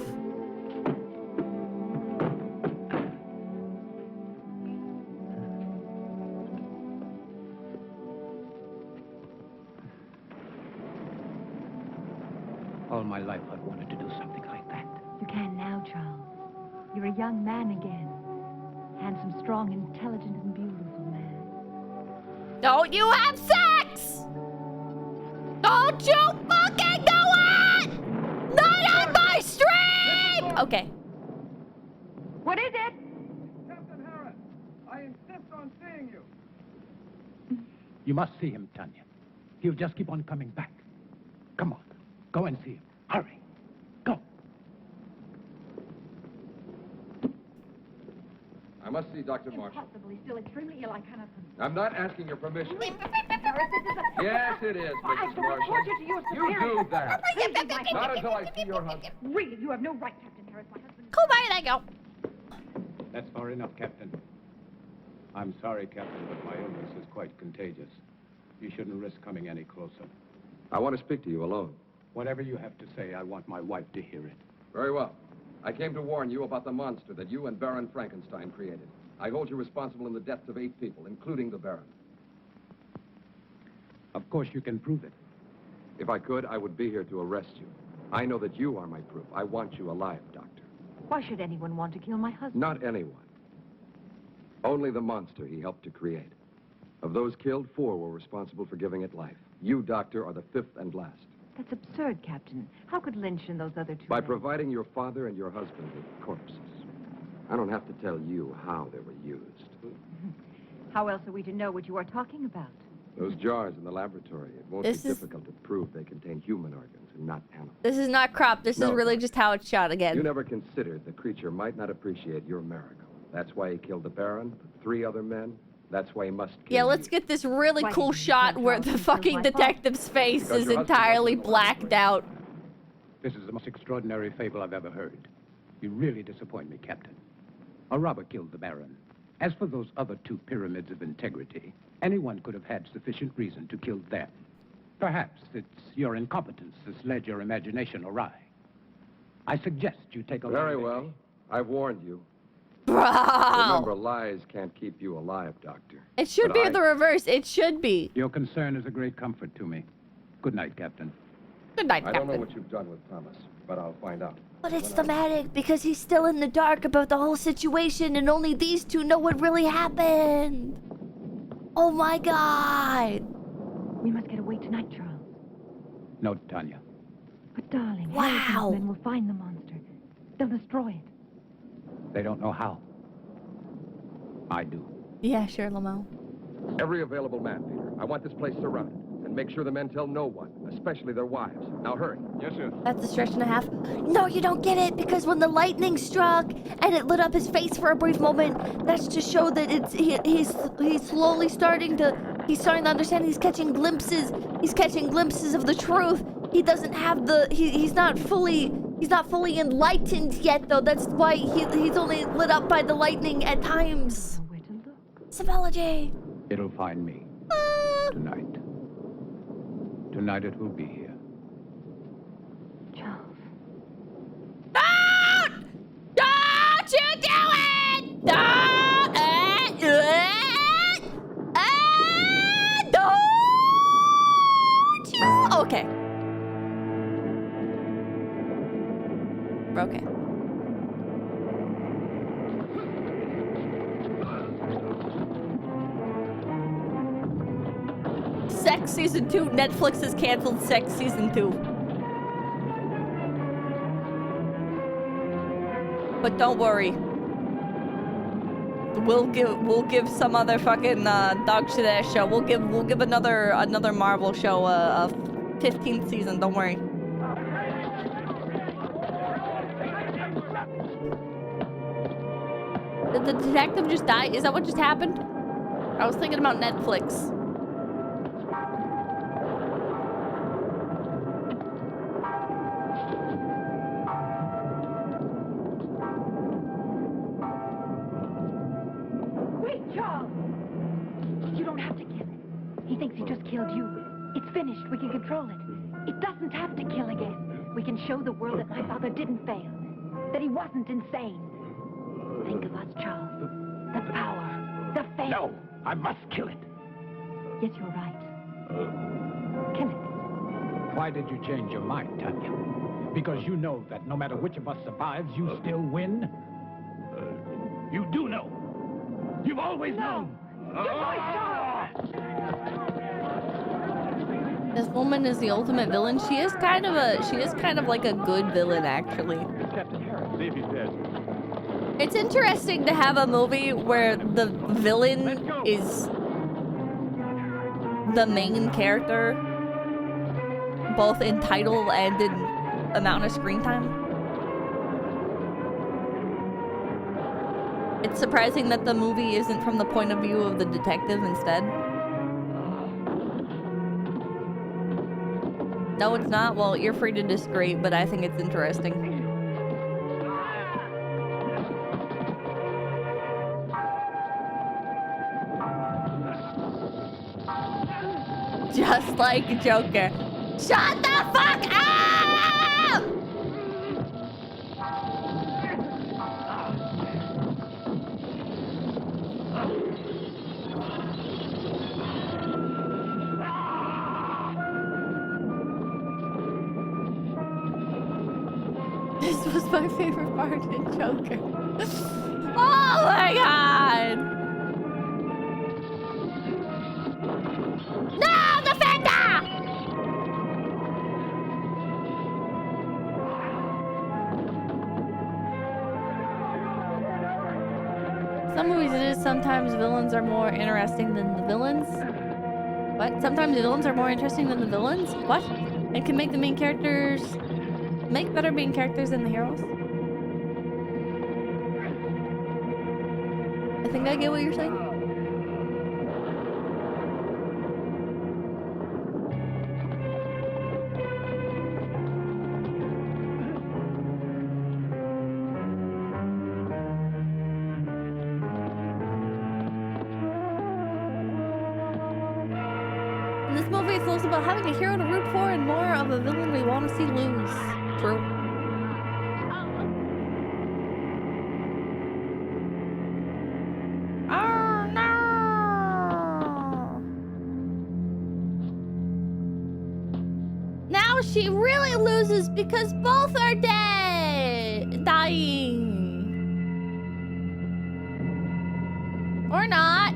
All my life I've wanted to do something like that. You can now, Charles. You're a young man again. Handsome, strong, intelligent, and beautiful man. Don't you have sex! Don't you fucking do it! Not on my stream! Okay. What is it? Captain Harris, I insist on seeing you. You must see him, Tanya. He'll just keep on coming back. Come on. Go and see him. Hurry. Go. I must see Dr. Marshall. Impossible. He's still extremely ill. I cannot. I'm not asking your permission. Harris, this is a... Yes, it is, I Mrs. shall Marshall. report you to your You superior. do that. Not until I see your husband. Really, you have no right, Captain Harris. My husband... Cool, bye, there you go. That's far enough, Captain. I'm sorry, Captain, but my illness is quite contagious. You shouldn't risk coming any closer. I want to speak to you alone. Whatever you have to say, I want my wife to hear it. Very well. I came to warn you about the monster that you and Baron Frankenstein created. I hold you responsible in the deaths of 8 people, including the Baron. Of course you can prove it. If I could, I would be here to arrest you. I know that you are my proof. I want you alive, Doctor. Why should anyone want to kill my husband? Not anyone. Only the monster he helped to create. Of those killed, 4 were responsible for giving it life. You, Doctor, are the 5th and last. That's absurd, Captain. How could Lynch and those other 2... By providing your father and your husband with corpses. I don't have to tell you how they were used. How else are we to know what you are talking about? Those jars in the laboratory, it won't This be is- difficult to prove they contain human organs and not animals. This is not crop. This is No, really Doctor. just how it's shot again. You never considered the creature might not appreciate your miracle. That's why he killed the Baron, the 3 other men. That's why he must kill Yeah, let's you. get this really Why cool didn't you shot tell where Charles the he killed fucking my father? detective's face Because is your husband entirely wasn't in the blacked laboratory. out. This is the most extraordinary fable I've ever heard. You really disappoint me, Captain. A robber killed the Baron. As for those other 2 pyramids of integrity, anyone could have had sufficient reason to kill them. Perhaps it's your incompetence that's led your imagination awry. I suggest you take a Very long well. vacation. I've warned you. Bro! Remember, lies can't keep you alive, Doctor. It should But be I- the reverse. It should be. Your concern is a great comfort to me. Good night, Captain. Good night, I don't know Captain. what you've done with Thomas, but I'll find out. But it's thematic because he's still in the dark about the whole situation and only these 2 know what really happened. Oh my god. We must get away tonight, Charles. No, Tanya. But, darling, Wow. Harrison's men will find the monster. They'll destroy it. They don't know how. I do. Yeah, sure, Lamau. Every available man, Peter. I want this place surrounded. And make sure the men tell no one, especially their wives. Now hurry. Yes, sir. That's a stretch and a half. No, you don't get it, because when the lightning struck and it lit up his face for a brief moment, that's to show that he's slowly starting to understand. He's catching glimpses of the truth. He doesn't have he's not fully enlightened yet, though. That's why he's only lit up by the lightning at times. Where to look? Symbology. It'll find me. Tonight. Tonight it will be here. Charles. Don't you do it! Don't you? Okay. Okay. Sex Season 2. Netflix has canceled Sex Season 2. But don't worry. We'll give some other fucking dog shit ass show. We'll give another Marvel show a 15th season. Don't worry. Did the detective just die? Is that what just happened? I was thinking about Netflix. Wait, Charles! You don't have to kill it. He thinks he just killed you. It's finished. We can control it. It doesn't have to kill again. We can show the world that my father didn't fail. That he wasn't insane. Think of us, Charles. The power. The faith. No, I must kill it. Yes, you're right. Kill it. Why did you change your mind, Tanya? Because you know that no matter which of us survives, you still win? You do know. You've always known. This woman is the ultimate villain. She is kind of like a good villain, actually. Captain Harris, see if he's dead. It's interesting to have a movie where the villain is the main character, both in title and in amount of screen time. It's surprising that the movie isn't from the point of view of the detective instead. No, it's not. Well, you're free to disagree, but I think it's interesting. Just like Joker. Shut the fuck up! This was my favorite part in Joker. Oh my god! No, defender! Some movies it is sometimes villains are more interesting than the villains. What? Sometimes the villains are more interesting than the villains? What? And can make the main characters make better main characters than the heroes? I think I get what you're saying. In this movie, it's less about having a hero to root for and more of a villain we want to see lose. True. Oh no! Now she really loses because both are dead, dying, or not.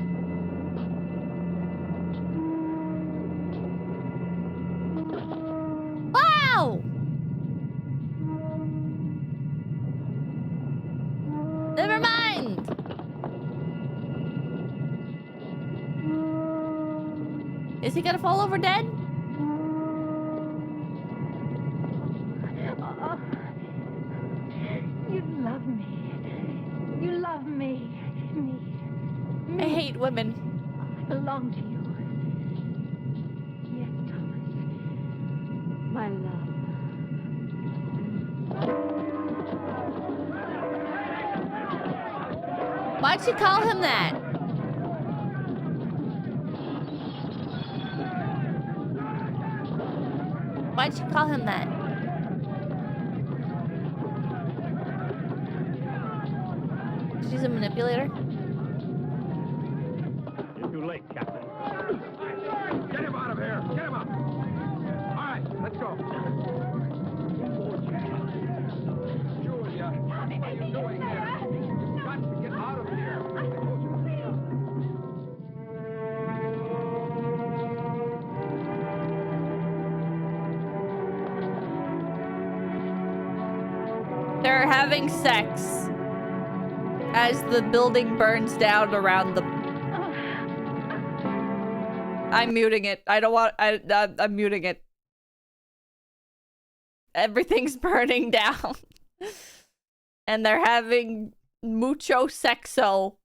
Wow! Never mind. Is he gonna fall over dead? You love me. You love me. Me. I hate women. I belong to you. Yes, Thomas. My love. Why'd she call him that? Why'd she call him that? She's a manipulator. You're too late, Captain. Get him out of here! Get him out! All right, let's go. Julia, what are you doing here? You've got to get out of here. They're having sex as the building burns down around them. I'm muting it. I don't want. I'm muting it. Everything's burning down, and they're having mucho sexo.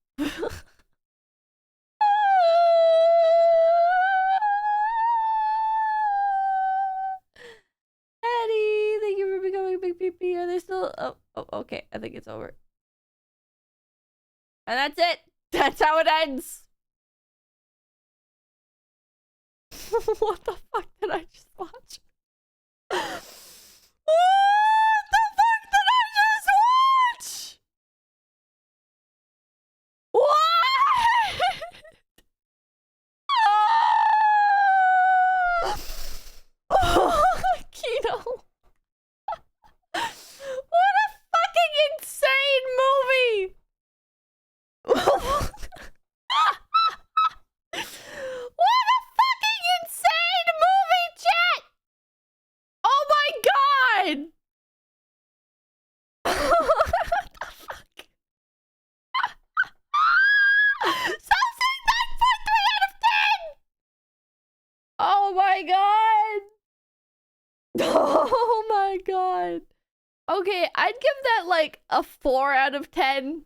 Eddie, thank you for becoming a big PP. Are they still? Oh, okay. I think it's over. And that's it. That's how it ends. What the fuck did I just watch? What the fuck did I just watch? What? Oh my god. Okay, I'd give that like a 4 out of 10.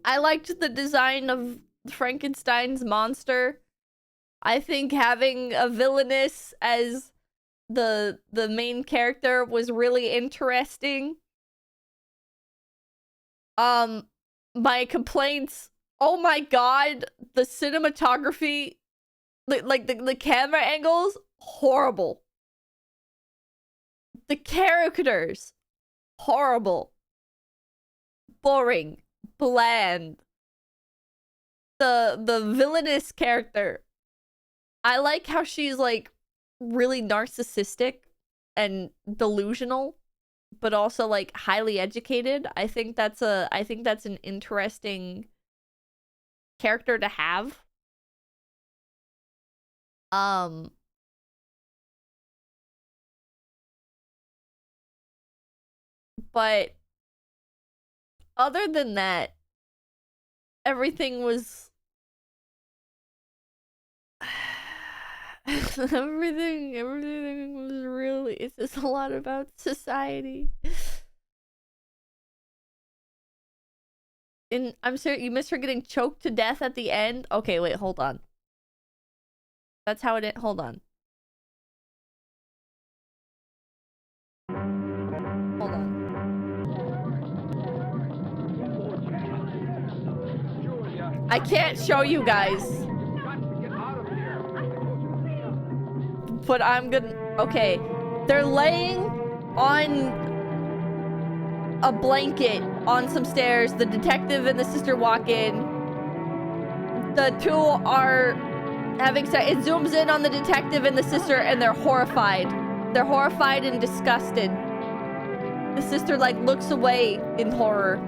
I liked the design of Frankenstein's monster. I think having a villainess as the main character was really interesting. My complaints, oh my god, the cinematography, the camera angles, horrible. The characters, horrible. Boring. Bland. The villainous character, I like how she's like really narcissistic and delusional, but also like highly educated. I think that's an interesting character to have. But other than that, everything was everything was really, it's just a lot about society. And I'm sorry, you missed her getting choked to death at the end? Okay, wait, hold on. That's how it, hold on. Hold on. I can't show you guys. But I'm gonna, okay. They're laying on a blanket on some stairs. The detective and the sister walk in. The two are having sex. It zooms in on the detective and the sister, and they're horrified. They're horrified and disgusted. The sister, like, looks away in horror.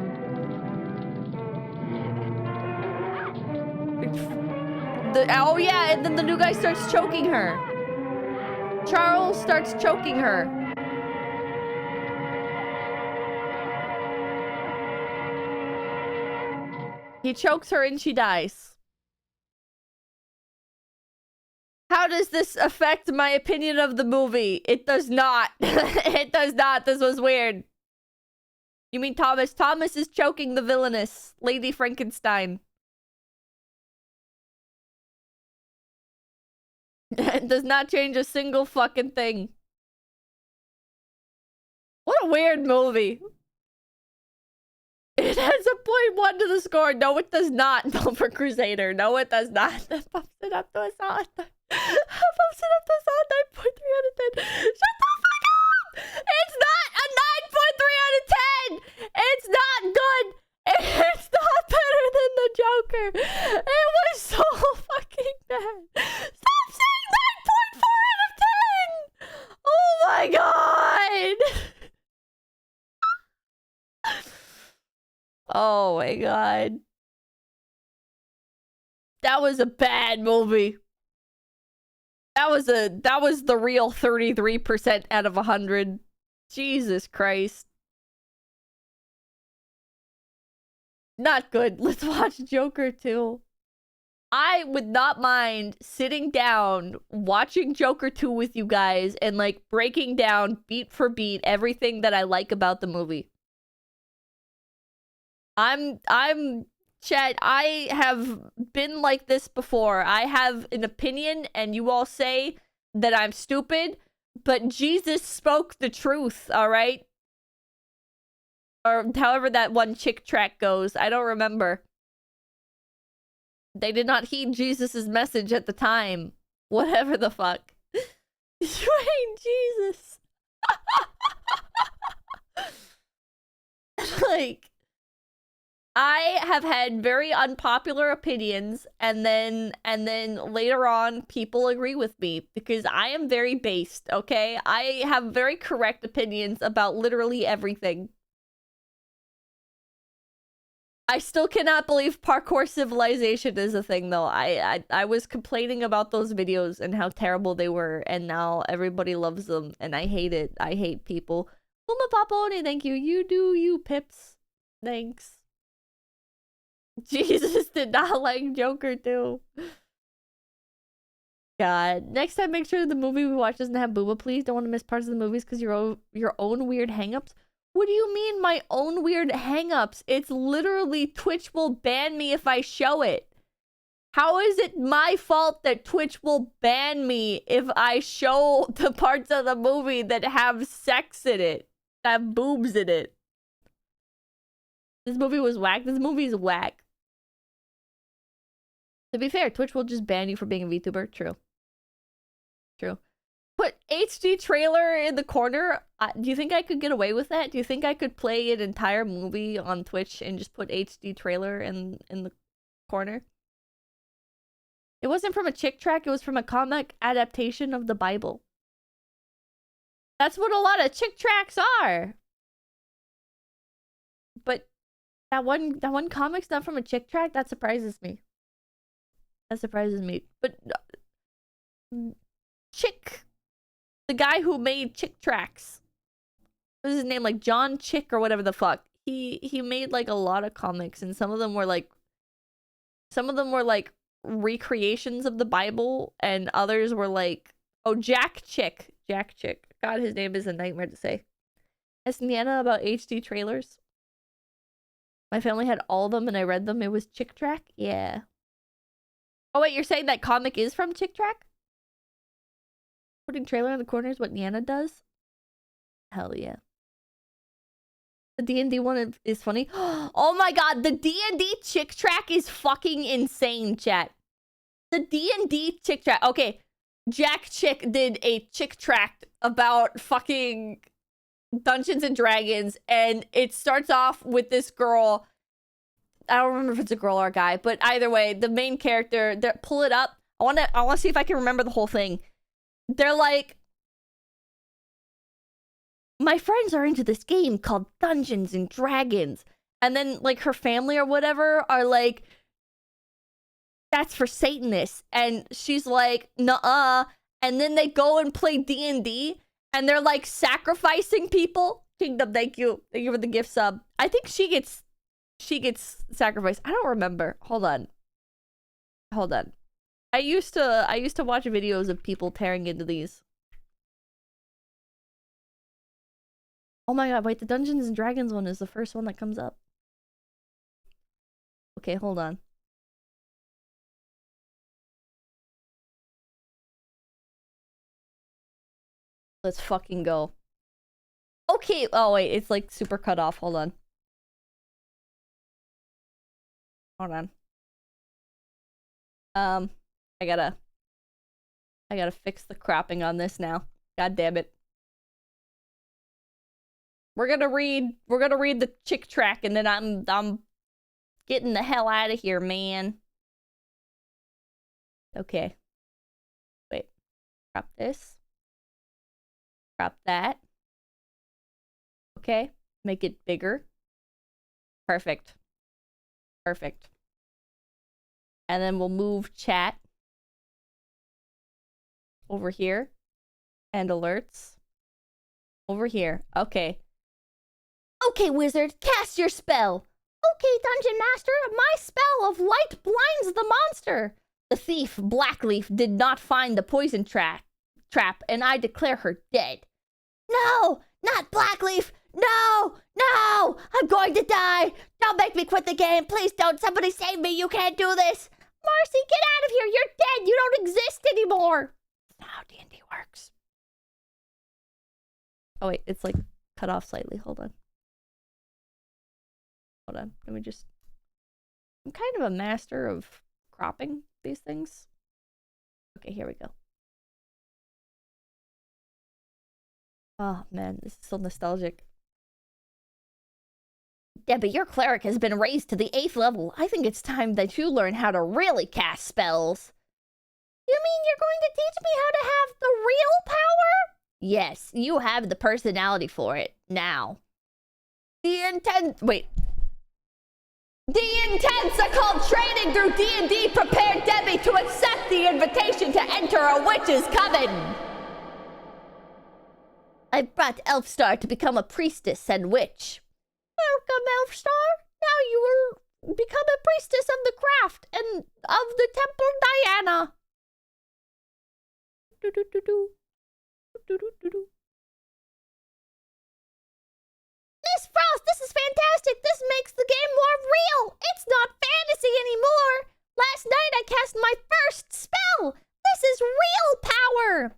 Oh yeah, and then the new guy starts choking her. Charles starts choking her. He chokes her and she dies. How does this affect my opinion of the movie? It does not. It does not. This was weird. You mean Thomas? Thomas is choking the villainous Lady Frankenstein. It does not change a single fucking thing. What a weird movie. It has a 0.1 to the score. No, it does not. No, for Crusader. No, it does not. That bumps it up to a solid. Bumps it up to a solid 9.3 out of 10. Shut the fuck up! It's not a 9.3 out of 10! It's not good! It's not better than the Joker. It was so fucking bad. Stop saying 9.4 out of 10! Oh my god! Oh my god. That was a bad movie. That was the real 33% out of 100. Jesus Christ. Not good. Let's watch Joker 2. I would not mind sitting down, watching Joker 2 with you guys, and like breaking down beat for beat everything that I like about the movie. Chad, I have been like this before. I have an opinion and you all say that I'm stupid, but Jesus spoke the truth, all right? Or however that one chick track goes. I don't remember. They did not heed Jesus' message at the time. Whatever the fuck. You ain't Jesus. Like, I have had very unpopular opinions, and then later on people agree with me because I am very based, okay? I have very correct opinions about literally everything. I still cannot believe parkour civilization is a thing, though. I was complaining about those videos and how terrible they were, and now everybody loves them, and I hate it. I hate people. Puma Papone, thank you. You do you, Pips. Thanks. Jesus did not like Joker too. God. Next time, make sure the movie we watch doesn't have booba, please. Don't want to miss parts of the movies because your own weird hangups. What do you mean, my own weird hangups? It's literally Twitch will ban me if I show it. How is it my fault that Twitch will ban me if I show the parts of the movie that have sex in it? That have boobs in it? This movie was whack. This movie's whack. To be fair, Twitch will just ban you for being a VTuber. True. True. Put HD trailer in the corner. Do you think I could get away with that? Do you think I could play an entire movie on Twitch and just put HD trailer in the corner? It wasn't from a chick track. It was from a comic adaptation of the Bible. That's what a lot of chick tracks are. But that one comic's not from a chick track. That surprises me. That surprises me. But Chick, the guy who made chick tracks, what was his name? Like John Chick or whatever the fuck. He made like a lot of comics, and some of them were like recreations of the Bible, and others were like, oh, Jack Chick. God, his name is a nightmare to say. Ask Niana about HD trailers. My family had all of them, and I read them. It was Chick Track? Yeah. Oh, wait, you're saying that comic is from Chick Track? Putting trailer in the corner is what Niana does? Hell yeah. The D&D one is funny. Oh my god, the D&D Chick Track is fucking insane, chat. The D&D Chick Track. Okay, Jack Chick did a Chick Track about fucking Dungeons and Dragons, and it starts off with this girl. I don't remember if it's a girl or a guy, but either way, the main character, pull it up. I want to see if I can remember the whole thing. They're like, my friends are into this game called Dungeons and Dragons. And then, like, her family or whatever are like, that's for Satanists. And she's like, nuh-uh. And then they go and play D&D. And they're, like, sacrificing people. Kingdom, thank you. Thank you for the gift sub. I think she gets sacrificed. I don't remember. Hold on. I used to watch videos of people tearing into these. Oh my god, wait, the Dungeons and Dragons one is the first one that comes up. Okay, hold on. Let's fucking go. Okay, oh wait, it's like super cut off. Hold on. I gotta fix the cropping on this now. God damn it. We're gonna read the Chick Track, and then I'm getting the hell out of here, man. Okay. Wait. Crop this. Crop that. Okay. Make it bigger. Perfect. And then we'll move chat over here and alerts over here. Okay. Okay, wizard, cast your spell. Okay, dungeon master, my spell of light blinds the monster. The thief, Blackleaf, did not find the poison trap, and I declare her dead. No, not Blackleaf. No, I'm going to die. Don't make me quit the game. Please don't. Somebody save me. You can't do this. Marcy, get out of here. You're dead. You don't exist anymore. That's not how D&D works. Oh, wait. It's like cut off slightly. Hold on. Let me just... I'm kind of a master of cropping these things. Okay, here we go. Oh, man. This is so nostalgic. Debbie, your cleric has been raised to the 8th level. I think it's time that you learn how to really cast spells. You mean you're going to teach me how to have the real power? Yes, you have the personality for it. Now. The intensical training through D&D prepared Debbie to accept the invitation to enter a witch's coven. I brought Elfstar to become a priestess and witch. Welcome, Elfstar. Now you will become a priestess of the craft and of the Temple Diana. Miss Frost, this is fantastic. This makes the game more real. It's not fantasy anymore. Last night I cast my first spell. This is real power.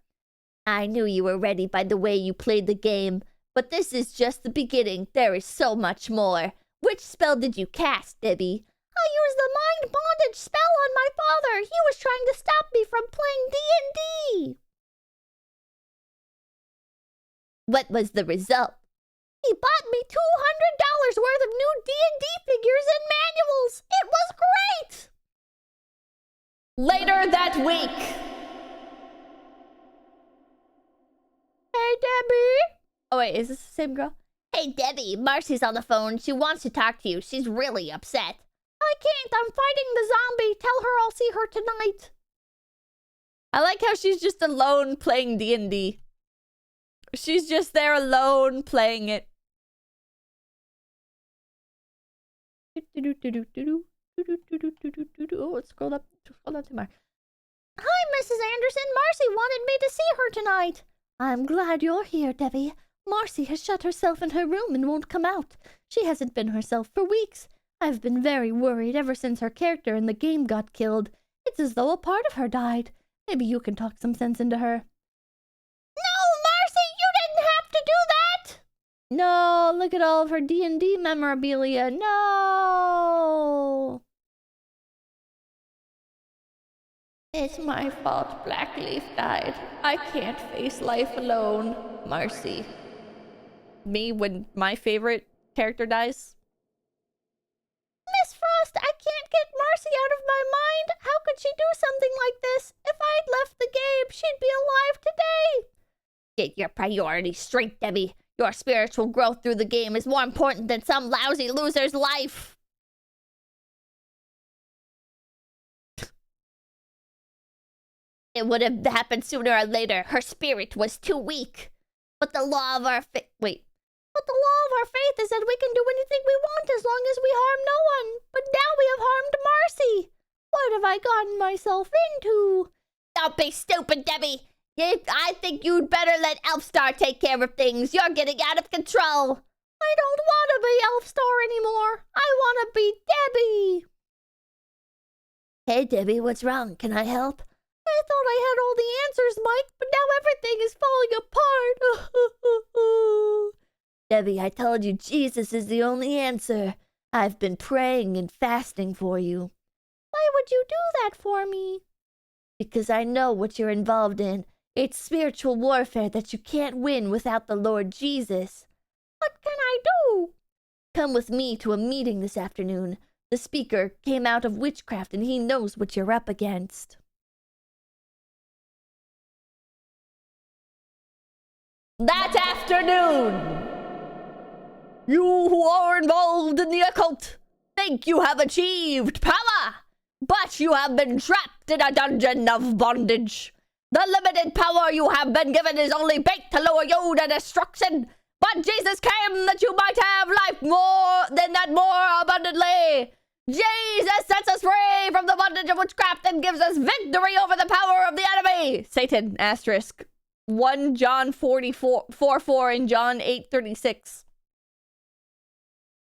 I knew you were ready by the way you played the game, but this is just the beginning. There is so much more. Which spell did you cast, Debbie? I used the mind bondage spell on my father. He was trying to stop me from playing D&D. What was the result? He bought me $200 worth of new D&D figures and manuals. It was great. Later that week. Hey, Debbie. Oh, wait, is this the same girl? Hey, Debbie, Marcy's on the phone. She wants to talk to you. She's really upset. I can't. I'm fighting the zombie. Tell her I'll see her tonight. I like how she's just alone playing D&D. She's just there alone playing it. Oh, let's scroll up too far. Hi, Mrs. Anderson. Marcy wanted me to see her tonight. I'm glad you're here, Debbie. Marcy has shut herself in her room and won't come out. She hasn't been herself for weeks. I've been very worried ever since her character in the game got killed. It's as though a part of her died. Maybe you can talk some sense into her. No, Marcy, you didn't have to do that! No, look at all of her D&D memorabilia. No! It's my fault Blackleaf died. I can't face life alone. Marcy. Me when my favorite character dies? Miss Frost, I can't get Marcy out of my mind. How could she do something like this? If I'd left the game, she'd be alive today. Get your priorities straight, Debbie. Your spiritual growth through the game is more important than some lousy loser's life. It would have happened sooner or later. Her spirit was too weak. But the law of our faith... Wait. But the law of our faith is that we can do anything we want as long as we harm no one. But now we have harmed Marcy. What have I gotten myself into? Don't be stupid, Debbie. I think you'd better let Elfstar take care of things. You're getting out of control. I don't want to be Elfstar anymore. I want to be Debbie. Hey, Debbie, what's wrong? Can I help? I thought I had all the answers, Mike, but now everything is falling apart. Debbie, I told you Jesus is the only answer. I've been praying and fasting for you. Why would you do that for me? Because I know what you're involved in. It's spiritual warfare that you can't win without the Lord Jesus. What can I do? Come with me to a meeting this afternoon. The speaker came out of witchcraft and he knows what you're up against. That afternoon, you who are involved in the occult think you have achieved power, but you have been trapped in a dungeon of bondage. The limited power you have been given is only bait to lure you to destruction, but Jesus came that you might have life more than that, more abundantly. Jesus sets us free from the bondage of witchcraft and gives us victory over the power of the enemy. Satan, asterisk. 1 John 4 and John 8:36.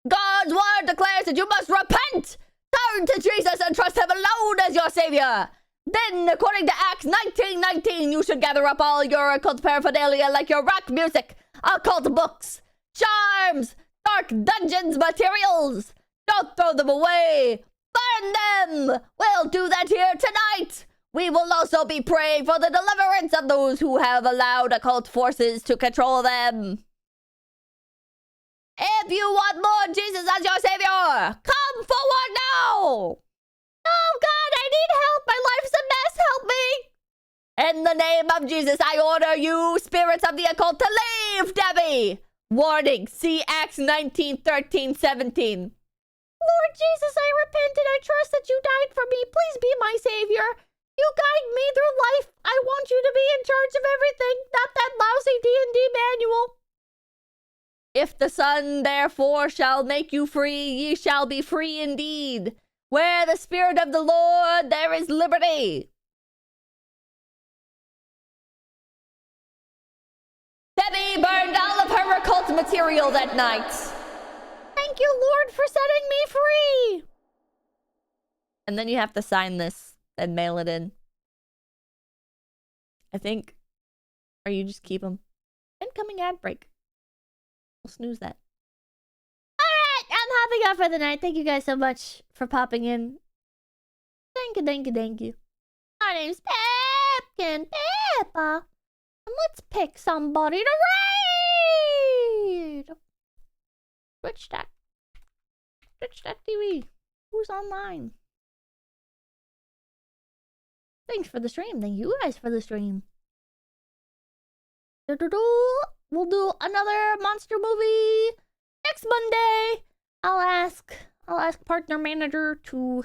God's word declares that you must repent, turn to Jesus and trust him alone as your savior. Then, according to Acts 19:19, you should gather up all your occult paraphernalia like your rock music, occult books, charms, dark dungeons materials. Don't throw them away. Burn them. We'll do that here tonight. We will also be praying for the deliverance of those who have allowed occult forces to control them. If you want more Jesus as your savior, come forward now! Oh God, I need help! My life's a mess! Help me! In the name of Jesus, I order you, spirits of the occult, to leave, Debbie! Warning, see Acts 19:13-17. Lord Jesus, I repent and I trust that you died for me. Please be my savior. You guide me through life. I want you to be in charge of everything, not that lousy D&D manual. If the Son, therefore, shall make you free, ye shall be free indeed. Where the Spirit of the Lord, there is liberty. Debbie burned all of her occult material that night. Thank you, Lord, for setting me free. And then you have to sign this and mail it in. I think. Or you just keep them. Incoming ad break. We'll snooze that. Alright, I'm hopping off for the night. Thank you guys so much for popping in. Thank you, thank you, thank you. My name's Pepkin Pippa. And let's pick somebody to raid. Twitch.tv. Who's online? Thanks for the stream. Thank you guys for the stream. We'll do another monster movie next Monday. I'll ask partner manager to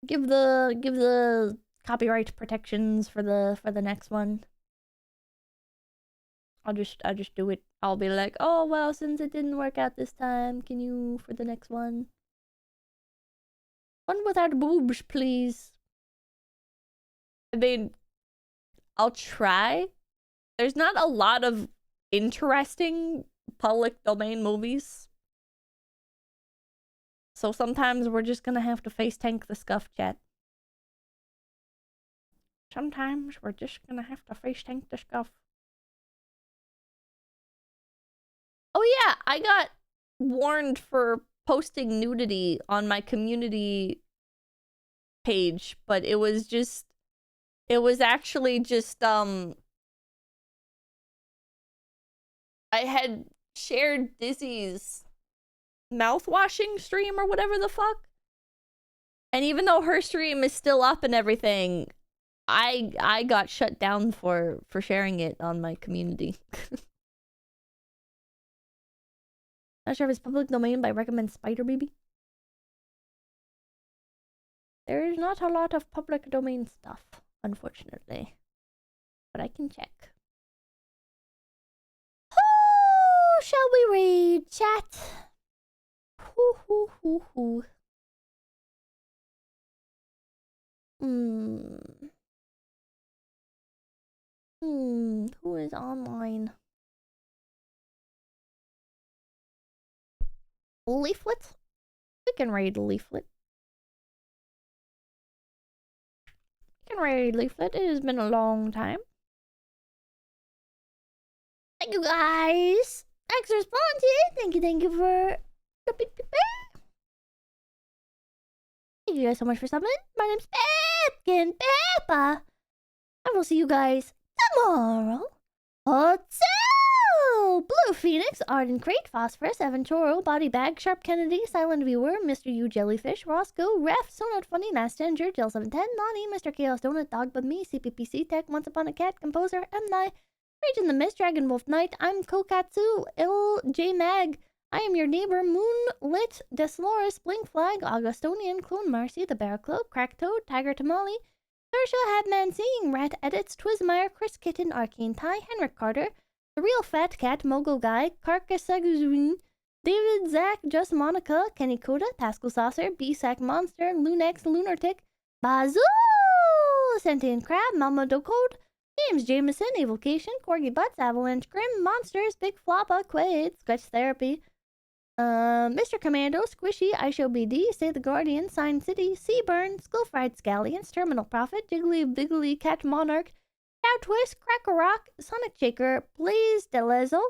give the copyright protections for the next one. I'll just do it. I'll be like, oh well, since it didn't work out this time, can you for the next one? One without boobs, please. I mean, I'll try. There's not a lot of interesting public domain movies. So sometimes we're just gonna have to face tank the scuff, chat. Sometimes we're just gonna have to face tank the scuff. Oh yeah, I got warned for posting nudity on my community page, but it was actually just I had shared Dizzy's mouthwashing stream or whatever the fuck. And even though her stream is still up and everything, I got shut down for sharing it on my community. Not sure if it's public domain, but I recommend Spider Baby. There's not a lot of public domain stuff, unfortunately. But I can check. Who shall we read, chat? Who. Who is online? Leaflet? We can raid Leaflet. We can raid Leaflet. It has been a long time. Thank you guys. Thanks for responding. Thank you for the big bear. Thank you guys so much for stopping in. My name's Pepkin Peppa. I will see you guys tomorrow. Blue Phoenix, Arden Crate, Phosphorus, Evan Choro, Body Bag, Sharp Kennedy, Silent Viewer, Mr. U Jellyfish, Roscoe, Ref, Sonut Funny, Nastan, Jill 710, Nani, Mr. Chaos Donut, Dog But Me, CPPC Tech, Once Upon a Cat, Composer, M. Nye, Rage in the Mist, Dragon Wolf Knight, I'm Kokatsu, J Mag, I am your neighbor, Moonlit, Desloris, Blink Flag, Augustonian, Clone Marcy, The Bear Cloak, Crack Toad, Tiger Tamale, Sersha Hadman Seeing, Rat Edits, Twizmeyer, Chris Kitten, Arcane Tie, Henrik Carter, The Real Fat Cat, Mogul Guy, Carcassaguzwin, David Zach, Just Monica, Kenny Coda, Pascal Saucer, B-Sack Monster, Lunex, Lunartic, Bazoo, Sentient Crab, Mama Docode, James Jameson, Evocation, Corgi Butts, Avalanche Grim, Monsters, Big Floppa, Quaid, Sketch Therapy, Mr. Commando, Squishy, iShow BD, Say the Guardian, Sign City, Seaburn, Skullfried Scallions, Terminal Prophet, Jiggly Biggly Cat Monarch, Cow Twist, Cracker Rock, Sonic Shaker, Blaze Delezo,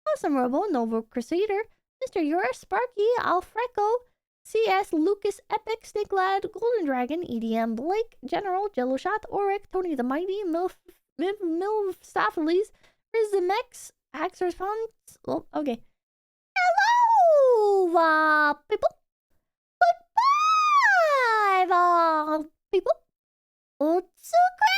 Awesome Robo, Novo Crusader, Mr. Eurus, Sparky, Alfreco, CS Lucas Epic, Snake Lad, Golden Dragon, EDM Blake, General, Jello Shot, Auric, Tony the Mighty, Milstopheles, Rizimex, Hacks Response. Oh, okay. Hello, people. Goodbye, people. Otsuka.